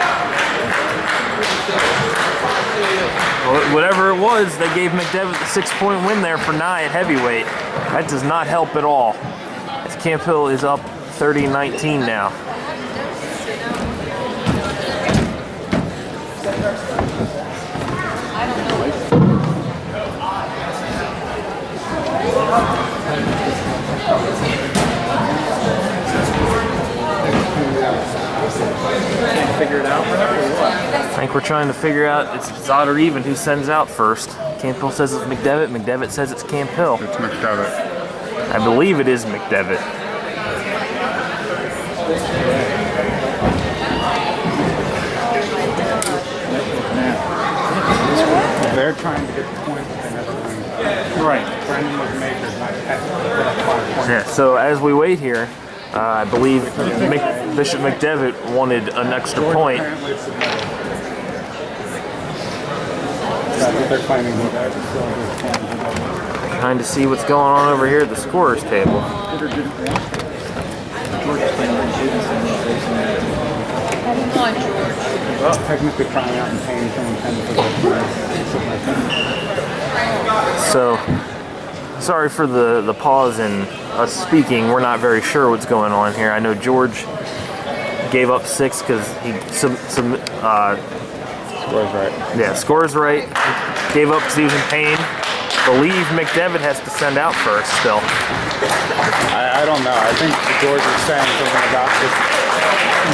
Well, whatever it was, they gave McDevitt the 6-point win there for Nye at heavyweight. That does not help at all. As Camp Hill is up 30-19 now. Figure it out, I think we're trying to figure out it's odd or even who sends out first. Camp Hill says it's McDevitt. McDevitt says it's Camp Hill. It's McDevitt. I believe it is McDevitt. They're trying to get the point, but they never win. Right. Brandon was makers, not Pet. Yeah, so as we wait here, I believe Bishop McDevitt wanted an extra point. That's what they're claiming. Trying to see what's going on over here at the scorer's table. Come on, George. Well, technically crying out in pain from intended for So, sorry for the pause in us speaking. We're not very sure what's going on here. I know George gave up 6 because he scores right. Yeah, scores right. Gave up because he was in pain. Believe McDevitt has to send out first still. I don't know. I think George was saying something about this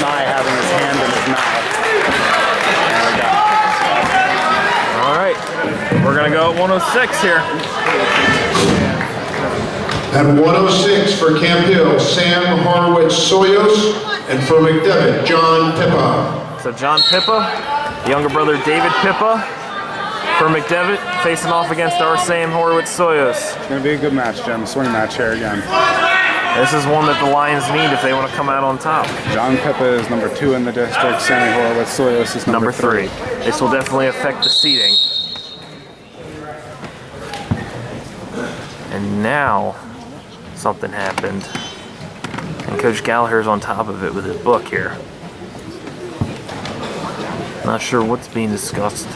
Nye having his hand in his mouth. All right, we're gonna go at 106 here. At 106 for Camp Hill, Sam Horowitz-Soyos, and for McDevitt, John Pippa. So John Pippa, younger brother David Pippa, for McDevitt, facing off against our Sam Horowitz-Soyos. It's going to be a good match, Jim. Swing match here again. This is one that the Lions need if they want to come out on top. John Pippa is number 2 in the district. Sammy Horowitz-Soyos is number 3. This will definitely affect the seeding. And now, something happened. And Coach Gallagher's on top of it with his book here. Not sure what's being discussed.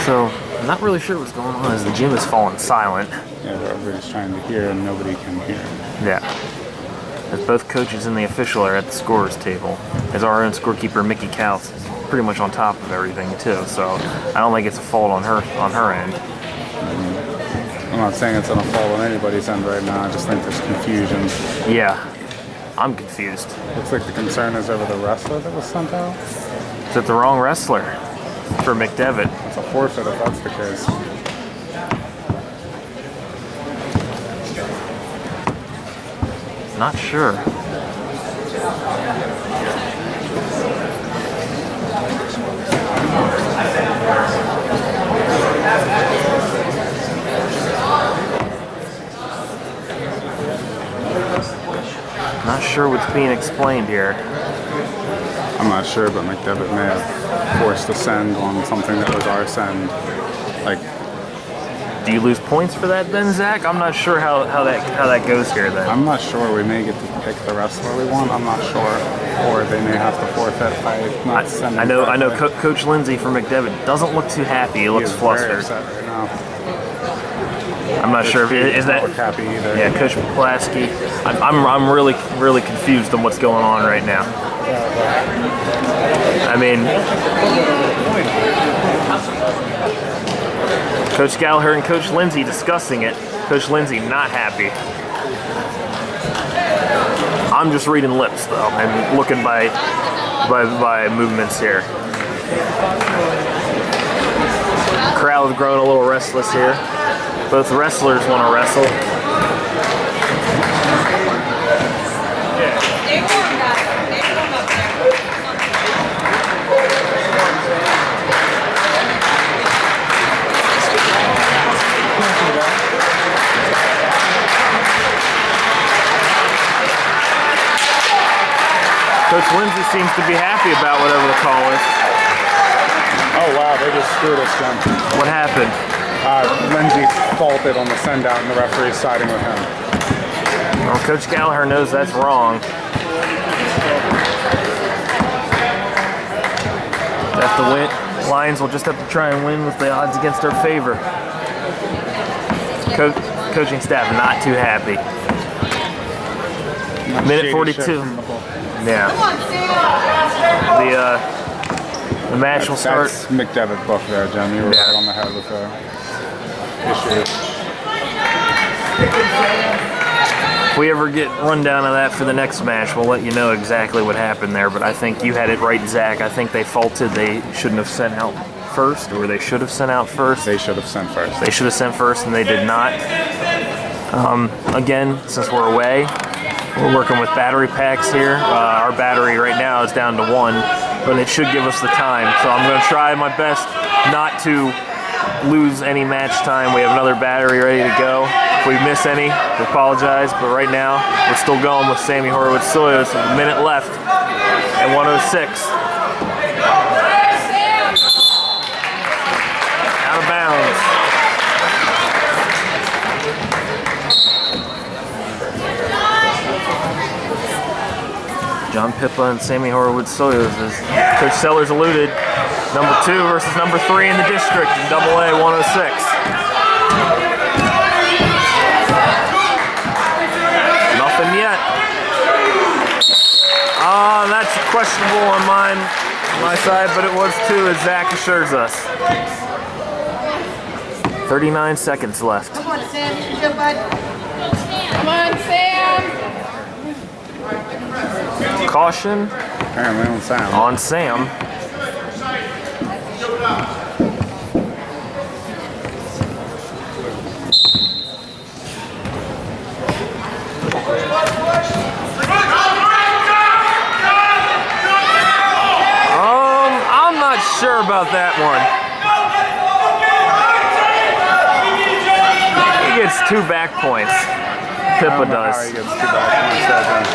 So, I'm not really sure what's going on as the gym is falling silent. Yeah, everybody's trying to hear and nobody can hear. Yeah. As both coaches in the official are at the scorer's table. As our own scorekeeper, Mickey Kautz, is pretty much on top of everything too. So, I don't think it's a fault on her end. I'm not saying it's on a fault on anybody's end right now. I just think there's confusion. Yeah. I'm confused. Looks like the concern is over the wrestler that was sent out. Is it the wrong wrestler for McDevitt? It's a forfeit if that's the case. Not sure. Not sure what's being explained here. I'm not sure, but McDevitt may have forced a send on something that was our send. Like, Do you lose points for that then, Zach? I'm not sure how that goes here then. I'm not sure. We may get to pick the wrestler we want. I'm not sure. Or they may have to forfeit by not sending. I know Coach Lindsay from McDevitt doesn't look too happy. He looks flustered. Very upset right now. I'm not sure if is that look happy either. Yeah, Coach Pulaski. I'm really confused on what's going on right now. I mean, Coach Gallagher and Coach Lindsay discussing it. Coach Lindsay not happy. I'm just reading lips though and looking by movements here. Crowd's growing a little restless here. Both wrestlers want to wrestle. Coach Lindsay seems to be happy about whatever the call is. Oh wow, they just screwed us, Jim. What happened? Lindsay faulted on the send out and the referee's siding with him. Well, Coach Gallagher knows that's wrong. They have to win. Lions will just have to try and win with the odds against their favor. Coaching staff not too happy. Minute 42. Yeah. The match will start. That's McDevitt book there, Jim. You were right on the head with the issue. If we ever get rundown of that for the next match, we'll let you know exactly what happened there. But I think you had it right, Zach. I think they faulted. They shouldn't have sent out first, or they should have sent out first. They should have sent first. They should have sent first, and they did not. Again, since we're away, we're working with battery packs here. Our battery right now is down to 1, but it should give us the time. So I'm going to try my best not to lose any match time. We have another battery ready to go. If we miss any, we apologize, but right now we're still going with Sammy Horowitz-Soyos. A minute left at 1:06. Out of bounds. John Pippa and Sammy Horowitz-Soyos, as Coach Sellers alluded. Number 2 versus number 3 in the district in AA 106. Nothing yet. That's questionable on my side, but it was too, as Zach assures us. 39 seconds left. Come on, Sam. This is your bud. Come on, Sam. Caution Apparently on Sam. on Sam. I'm not sure about that one. He gets 2 back points. Pippa does. How he gets 2 back points that time.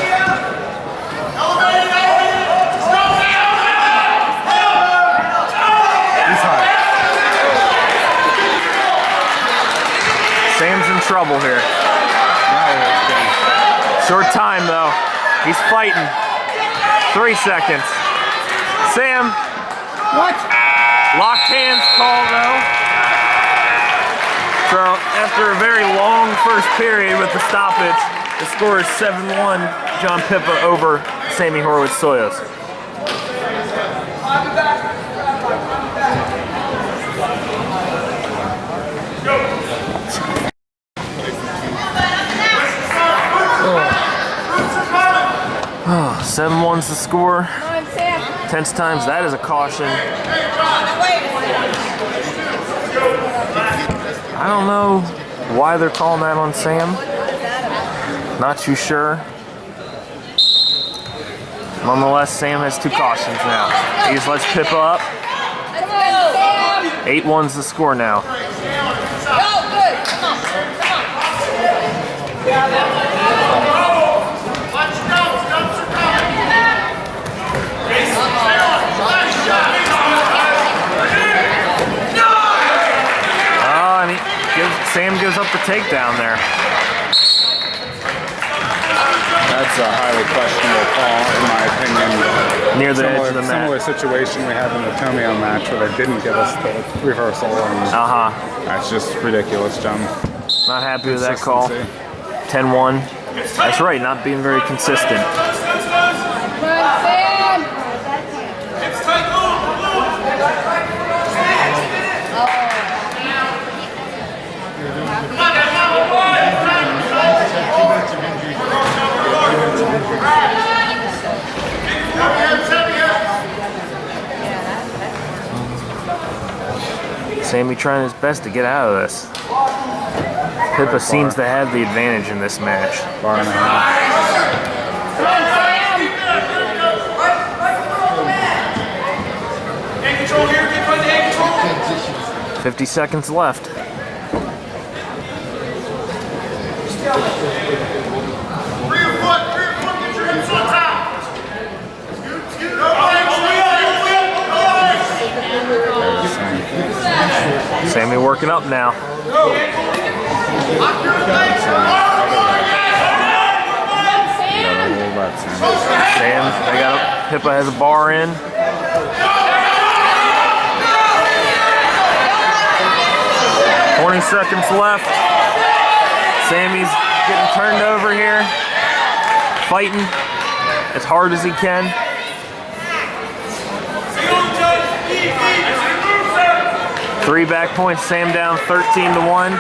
He's high. Sam's in trouble here. Short time though. He's fighting. 3 seconds. Sam. What? Locked hands call though. So after a very long first period with the stoppage, the score is 7-1. John Pippa over Sammy Horowitz-Soyos. Oh, 7-1's the score. Come on, Sam. Tense times, that is a caution. I don't know why they're calling that on Sam. Not too sure. Nonetheless, Sam has 2 cautions now. He just lets Pippa up. Come on, Sam. 8-1's the score now. Go, good. Come on. And he gives up the takedown there. That's a highly questionable call, in my opinion. Near the edge of the mat. Similar situation we had in the Tomeo match where they didn't give us the reversal. And that's just ridiculous, John. Not happy with that call. 10-1. That's right, not being very consistent. Come on, Sam. Sammy trying his best to get out of this. Pippa seems to have the advantage in this match. Bar and a half. Come on, Sam. Hand control here, get by the hand control. 50 seconds left. Rear foot, get your hips on top. Sammy working up now. Sam, they got Pippa has a bar in. "20 seconds left. Sammy's getting turned over here, fighting as hard as he can. Three back points, Sam down 13-1.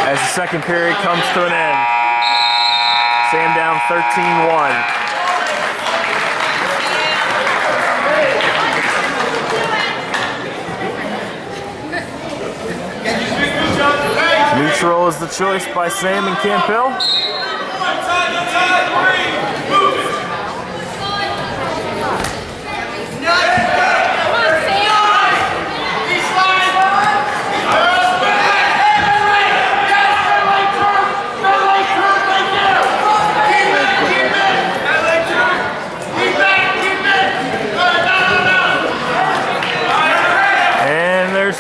As the second period comes to an end. Sam down 13-1. Neutral is the choice by Sam and Camp Hill.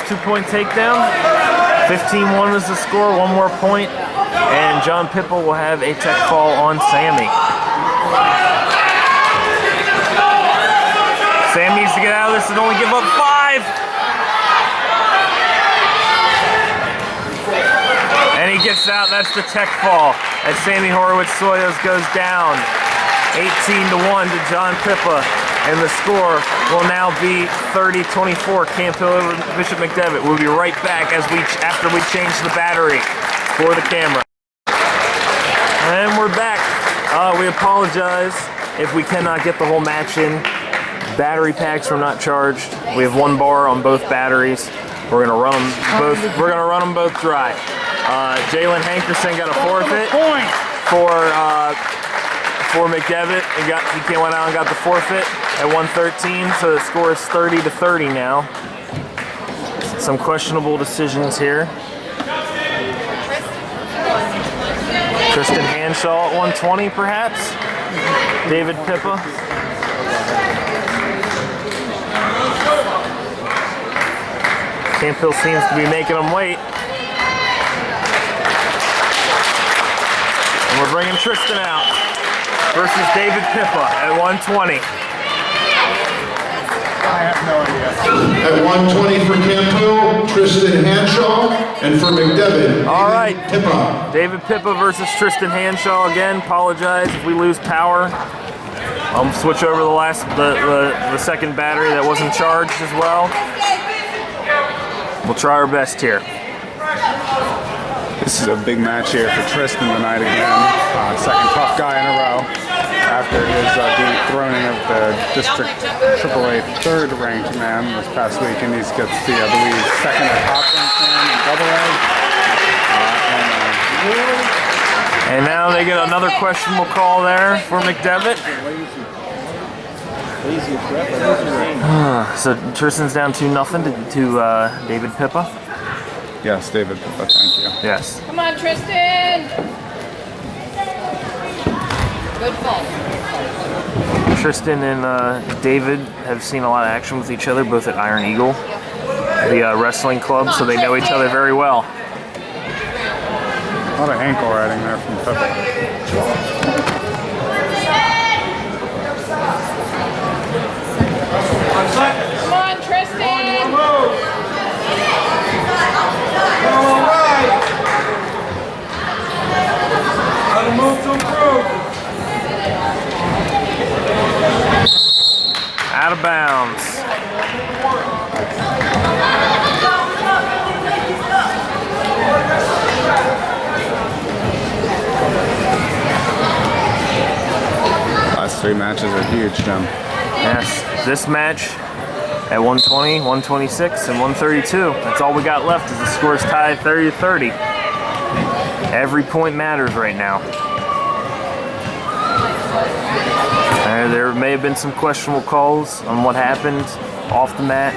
Two-point takedown. 15-1 is the score, one more point, and John Pippa will have a tech fall on Sammy. Sam needs to get out of this and only give up 5. And he gets out, that's the tech fall. As Sammy Horowitz-Soyos goes down 18-1 to John Pippa. And the score will now be 30-24. Camp Hill over Bishop McDevitt. We'll be right back after we change the battery for the camera. And we're back. We apologize if we cannot get the whole match in. Battery packs were not charged. We have 1 bar on both batteries. We're gonna run them both. We're gonna run them both dry. Jalen Hankerson got a forfeit for McDevitt. He went out and got the forfeit at 113, so the score is 30-30 now. Some questionable decisions here. Tristan Hanshaw at 120, perhaps. David Pippa. Camp Hill seems to be making them wait. And we're bringing Tristan out versus David Pippa at 120. I have no idea. At 120 for Camp Hill, Tristan Hanshaw, and for McDevitt, All right, Pippa. David Pippa versus Tristan Hanshaw again. Apologize if we lose power. I'll switch over the second battery that wasn't charged as well. We'll try our best here. This is a big match here for Tristan tonight again. Second tough guy in a row after his dethroning of the District AAA third-ranked man this past week, and he gets the, I believe, second or top-ranked man in AA. And now they get another questionable call there for McDevitt. So Tristan's down 2-0 to David Pippa. Yes, David Pippa, thank you. Yes. Come on, Tristan. Good fall. Tristan and David have seen a lot of action with each other, both at Iron Eagle. the wrestling club, so they know each other very well. A lot of ankle riding there from Pepper. Come on, Tristan. All right. Gotta move to improve. Out of bounds. Last 3 matches are huge, Jim. Yes, this match at 120, 126, and 132. That's all we got left is the score's tied 30-30. Every point matters right now. There may have been some questionable calls on what happened off the mat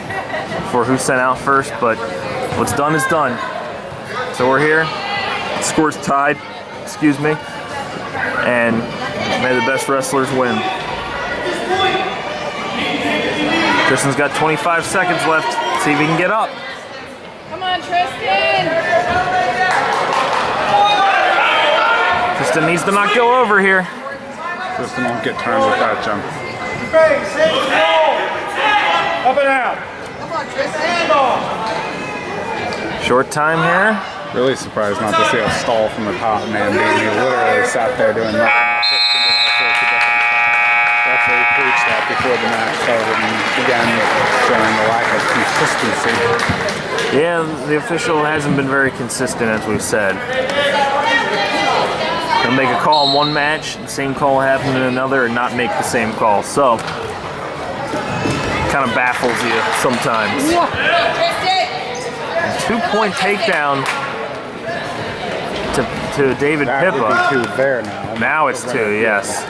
for who sent out first, but what's done is done. So we're here. The score's tied, excuse me, and may the best wrestlers win. Tristan's got 25 seconds left. See if he can get up. Come on, Tristan. Tristan needs to not go over here. Tristan won't get turned with that, Jim. Up and out. Come on, Tristan. Short time here. Really surprised not to see a stall from the top, man. He literally sat there doing nothing. Definitely preached that before the match started, and again, showing the lack of consistency. Yeah, the official hasn't been very consistent, as we've said. He'll make a call in one match, the same call happen in another, and not make the same call. So, kind of baffles you sometimes. 2-point takedown to David That Pippa. would be 2 there now. Now it's 2, yes.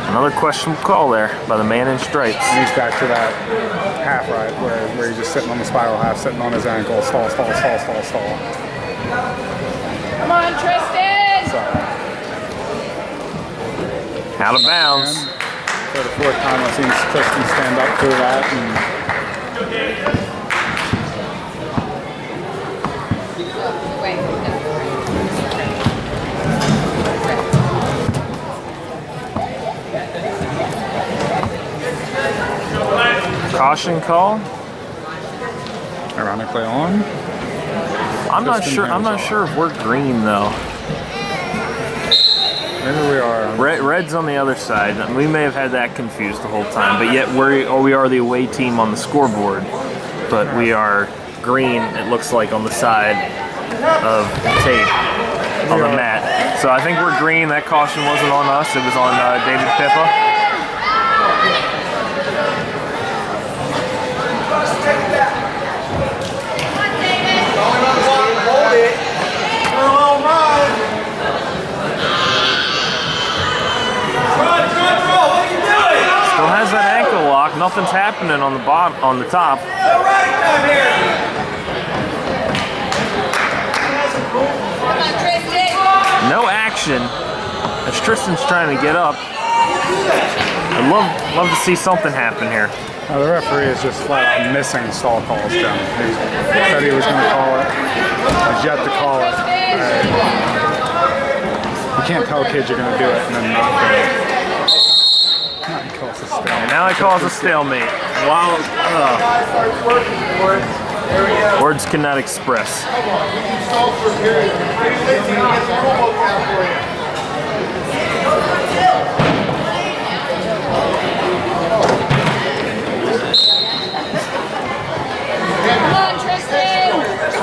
Another questionable call there by the man in stripes. And he's back to that half right where he's just sitting on the spiral half, sitting on his ankle, stall. Come on, Tristan. So, Out of bounds. for the 4th time I've seen Tristan stand up through that. And Caution call. ironically on. I'm not sure if we're green though. Maybe we are. Red's on the other side. We may have had that confused the whole time, but yet we are the away team on the scoreboard, but we are green, it looks like, on the side of tape on the mat. So I think we're green. That caution wasn't on us. It was on David Pippa. Still has that ankle lock. Nothing's happening on the bottom, on the top. No action as Tristan's trying to get up. I'd love to see something happen here. The referee is just flat out missing stall calls, Jim. He said he was going to call it. He's yet to call it. You can't tell kids you're going to do it and then not do it. Now he calls a stalemate. And now he calls a stalemate. Wow. Words cannot express. Come on, Tristan.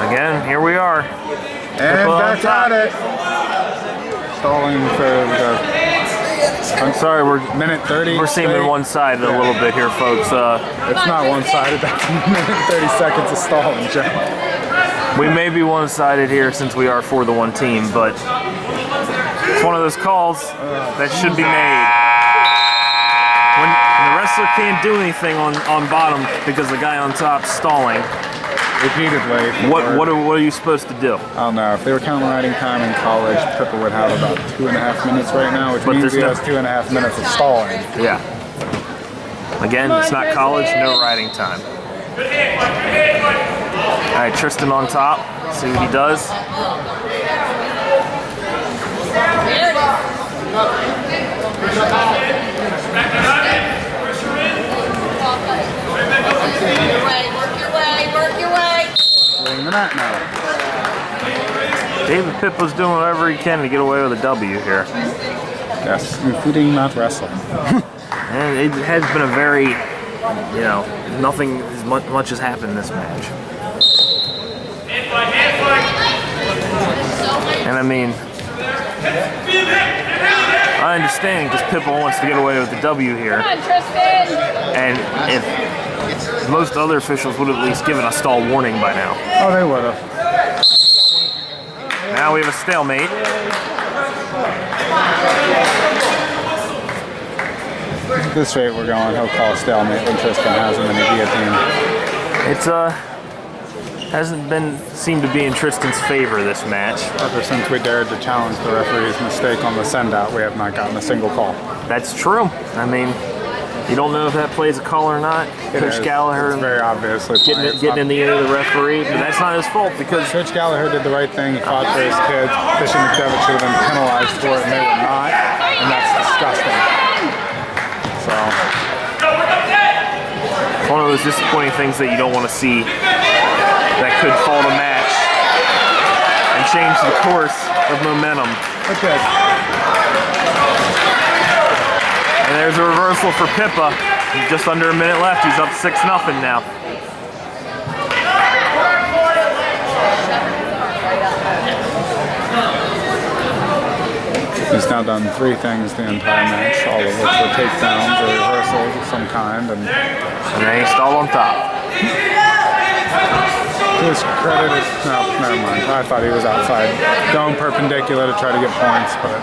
Again, here we are. And back at it. Stalling for the... I'm sorry, we're minute 30. We're seeming one-sided a little bit here, folks. It's not one-sided. That's a minute and 30 seconds of stalling, Jim. We may be one-sided here since we are for the one team, but it's one of those calls that should be made. When the wrestler can't do anything on bottom because the guy on top's stalling. Repeatedly. What are you supposed to do? I don't know. If they were counting riding time in college, Pippa would have about 2.5 minutes right now, which means he has 2.5 minutes of stalling. Yeah. Again, it's not college, no riding time. All right, Tristan on top. See what he does. Work your way. Swing the mat now. David Pippa's doing whatever he can to get away with a W here. Yes, including not wrestling. And it has been a very, nothing as much has happened in this match. And I mean, I understand because Pippa wants to get away with the W here. Come on, Tristan. And if most other officials would have at least given a stall warning by now. Oh, they would have. Now we have a stalemate. At this rate we're going, he'll call a stalemate when Tristan has him in a guillotine. It's hasn't seemed to be in Tristan's favor this match. Ever since we dared to challenge the referee's mistake on the send-out, we have not gotten a single call. That's true. I mean, you don't know if that plays a call or not. Coach Gallagher It's very obviously getting in the ear of the referee, but that's not his fault because Coach Gallagher did the right thing. He fought for his kids. Bishop McDevitt should have been penalized for it, and they were not, and that's disgusting. So, it's one of those disappointing things that you don't want to see that could fall the match and change the course of momentum. okay. And there's a reversal for Pippa. Just under a minute left. He's up 6-0 now. He's now done 3 things the entire match, all of which were takedowns or reversals of some kind, and then he's stalled on top. to his credit, no, never mind. I thought he was outside, going perpendicular to try to get points, but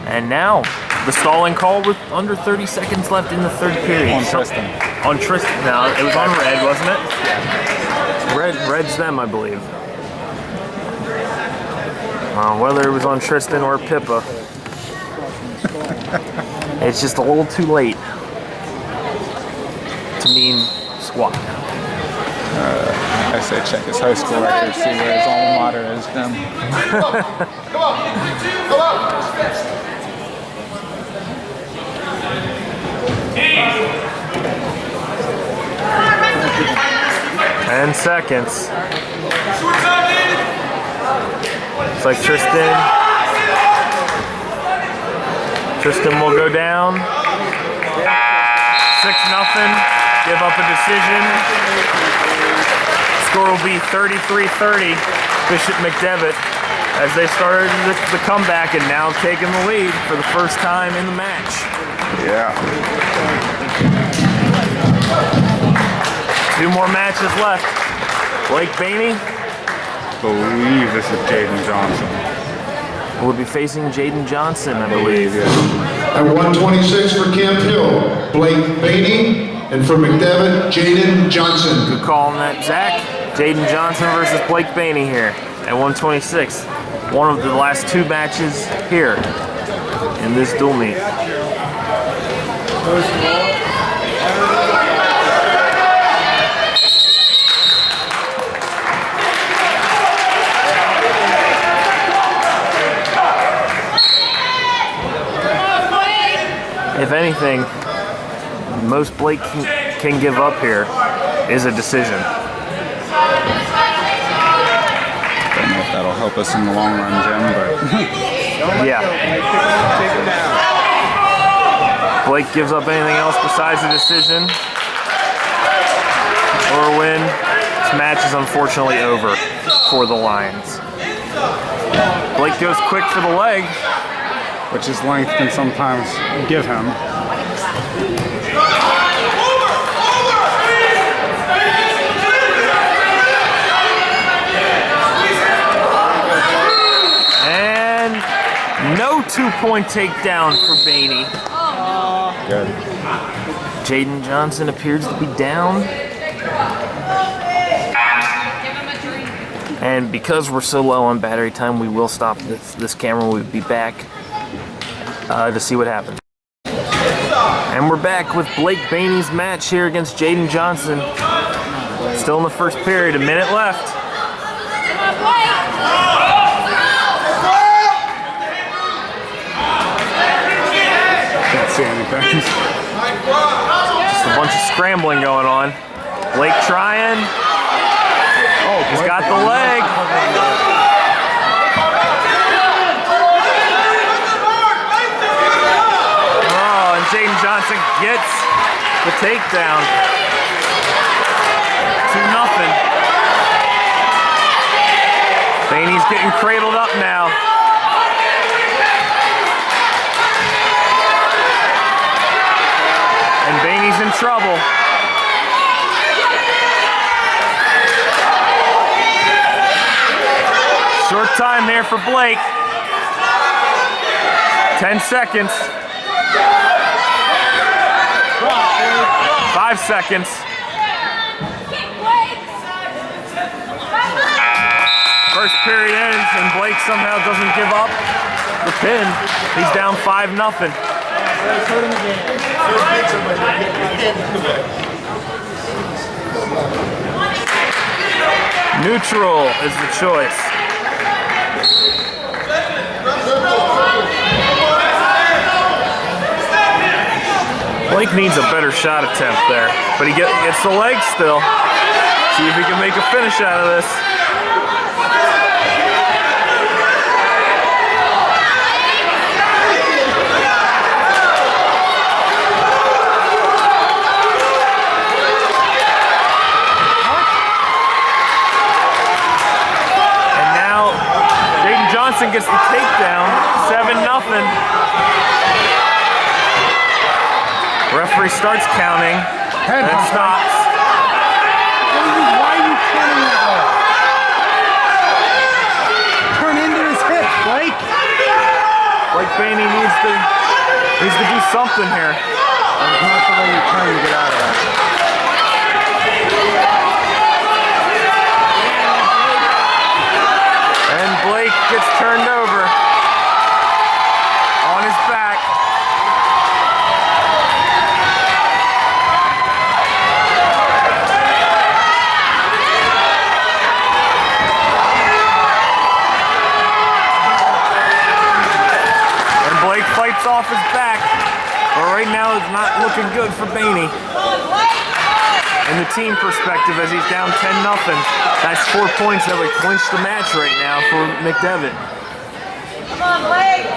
And now, the stalling call with under 30 seconds left in the third period. on Tristan. On Tristan. Now, it was on red, wasn't it? Red's them, I believe. Whether it was on Tristan or Pippa, it's just a little too late to mean squat. I say check his high school record, see where his alma mater is, Jim. Come on. 10 seconds. It's like Tristan will go down. 6-0. Give up a decision. Score will be 33-30. Bishop McDevitt as they started the comeback and now taking the lead for the first time in the match. Yeah. 2 more matches left. Blake Bainey Believe this is Jaden Johnson. will be facing Jaden Johnson, I believe. At 126 for Camp Hill, Blake Bainey, and for McDevitt, Jaden Johnson. Good call on that, Zach. Jaden Johnson versus Blake Bainey here at 126. One of the last 2 matches here in this dual meet. If anything, most Blake can give up here is a decision. Don't know if that'll help us in the long run, Jim, but Yeah. Blake gives up anything else besides a decision or a win. This match is unfortunately over for the Lions. Blake goes quick for the leg. which his length can sometimes give him. And no 2-point takedown for Bainey. Good. Jaden Johnson appears to be down. And because we're so low on battery time, we will stop this camera. We'll be back to see what happens. And we're back with Blake Bainey's match here against Jaden Johnson. Still in the first period, a minute left. Come on, Blake. Can't see anything. Just a bunch of scrambling going on. Blake trying. Oh, he's got the leg. Oh, and Jaden Johnson gets the takedown. 2-0. Bainey's getting cradled up now. And Bainey's in trouble. Short time there for Blake. 10 seconds. 5 seconds. First period ends and Blake somehow doesn't give up the pin. He's down 5-0. Neutral is the choice. Blake needs a better shot attempt there, but he gets the leg still. See if he can make a finish out of this. Johnson gets the takedown, 7-0. Referee starts counting and stops. Why are you turning that way? Turn into his hip, Blake. Blake Bainey needs to do something here. That's not the way you're trying to get out of that. And Blake gets turned over on his back. And Blake fights off his back. But right now it's not looking good for Bainey. In the team perspective, as he's down 10-0. That's 4 points that would clinch the match right now for McDevitt. Come on, Blake.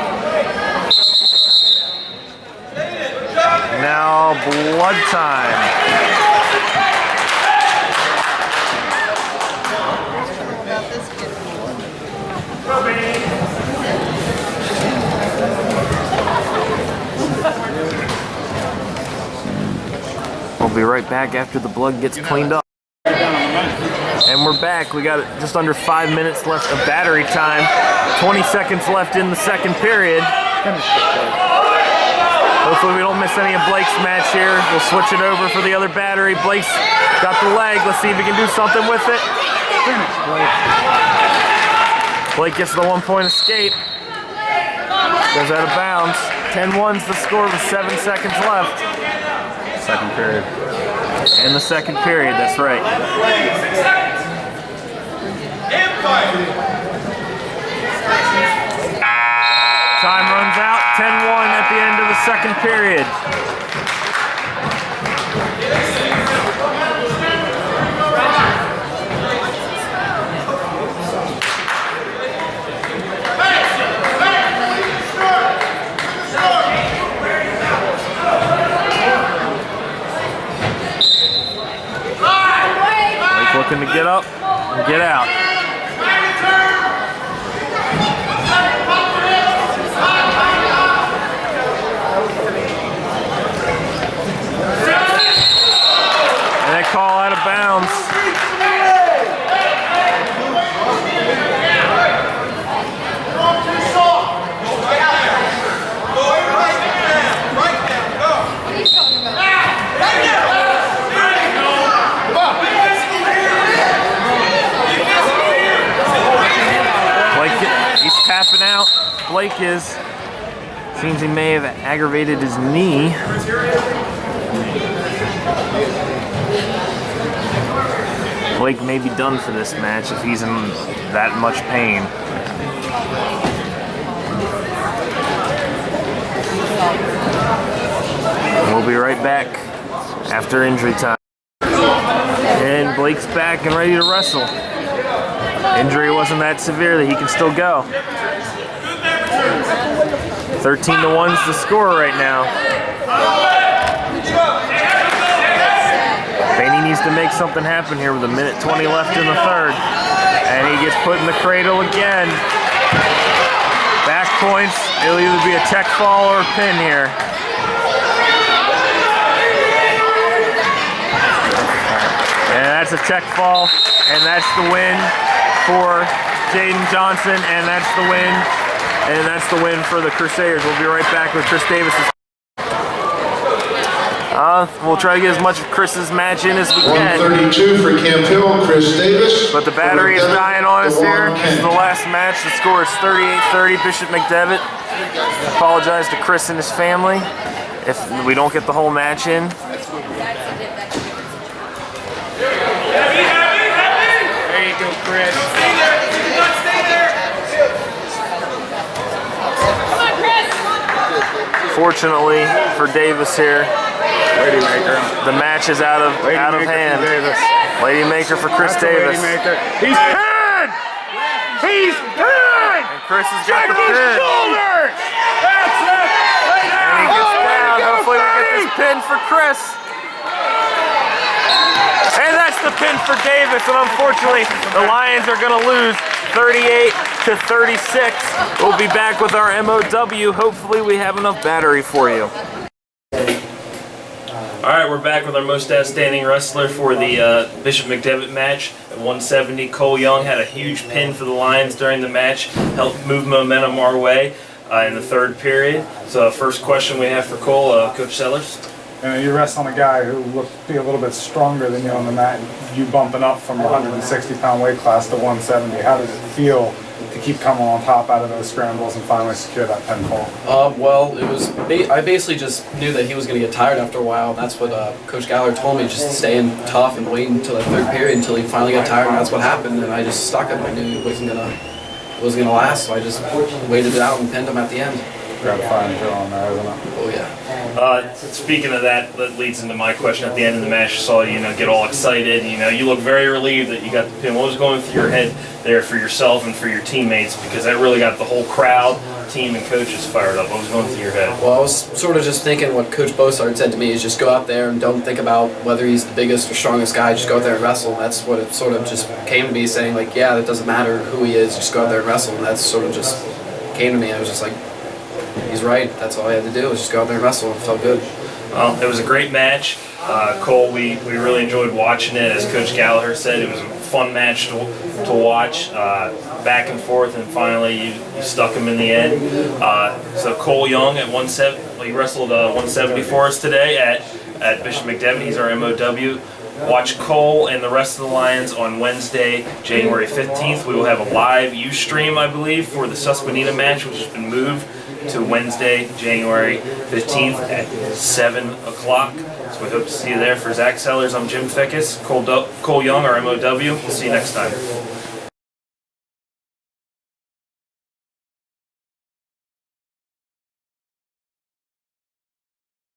Now blood time. We'll be right back after the blood gets cleaned up. And we're back. We got just under 5 minutes left of battery time. 20 seconds left in the second period. Hopefully we don't miss any of Blake's match here. We'll switch it over for the other battery. Blake's got the leg. Let's see if he can do something with it. Finish, Blake. Blake gets the 1-point escape. Goes out of bounds. 10-1's the score with 7 seconds left. Second period. In the second period, that's right. Time runs out, 10-1 at the end of the second period. Blake looking to get up and get out. And they call out of bounds. Blake, he's tapping out. Blake is. Seems he may have aggravated his knee. Blake may be done for this match if he's in that much pain. We'll be right back after injury time. And Blake's back and ready to wrestle. Injury wasn't that severe that he can still go. 13-1's the score right now. Bainey needs to make something happen here with 1:20 left in the third. And he gets put in the cradle again. Back points, it'll either be a tech fall or a pin here. And that's a tech fall, and that's the win for Jaden Johnson, and that's the win. And that's the win for the Crusaders. We'll be right back with Chris Davis. We'll try to get as much of Chris's match in as we can. 132 for Camp Hill, Chris Davis. But the battery is dying on us here. This is the last match. The score is 38-30, Bishop McDevitt. Apologize to Chris and his family if we don't get the whole match in. There you go, Chris. Fortunately for Davis here, the match is out of hand. Lady Maker for Chris Davis. He's pinned! He's pinned! And Chris has got the pin. Shoulders! That's it! And he gets down. Hopefully we get this pin for Chris. And that's the pin for Davis. And unfortunately, the Lions are going to lose 38-36. We'll be back with our MOW. Hopefully we have enough battery for you. Alright, we're back with our most outstanding wrestler for the Bishop McDevitt match. At 170, Cole Young had a huge pin for the Lions during the match, helped move momentum our way in the third period. So first question we have for Cole, Coach Sellers. You rest on a guy who looked to be a little bit stronger than you on the mat, you bumping up from 160-pound weight class to 170. How does it feel to keep coming on top out of those scrambles and finally secure that pinfall? Well, it was. I basically just knew that he was going to get tired after a while. That's what Coach Galler told me, just staying tough and waiting until that third period until he finally got tired, and that's what happened. And I just stuck him. I knew it wasn't gonna last, so I just waited it out and pinned him at the end. Gratifying feeling there, isn't it? Oh yeah. Speaking of that, that leads into my question at the end of the match. I saw you get all excited. You look very relieved that you got the pin. What was going through your head there for yourself and for your teammates? Because that really got the whole crowd, team, and coaches fired up. What was going through your head? Well, I was sort of just thinking what Coach Bossard said to me is just go out there and don't think about whether he's the biggest or strongest guy. Just go out there and wrestle. And that's what it sort of just came to me, saying like, yeah, it doesn't matter who he is. Just go out there and wrestle. And that's sort of just came to me. I was just like, he's right. That's all I had to do was just go out there and wrestle. It felt good. It was a great match. Cole, we really enjoyed watching it. As Coach Gallagher said, it was a fun match to watch, back and forth, and finally you stuck him in the end. So Cole Young at 170, he wrestled 170 for us today at Bishop McDevitt. He's our MOW. Watch Cole and the rest of the Lions on Wednesday, January 15th. We will have a live Ustream, I believe, for the Susquehanna match, which has been moved to Wednesday, January 15th at 7 o'clock. So we hope to see you there. For Zach Sellers, I'm Jim Fickus. Cole Young, our MOW. We'll see you next time.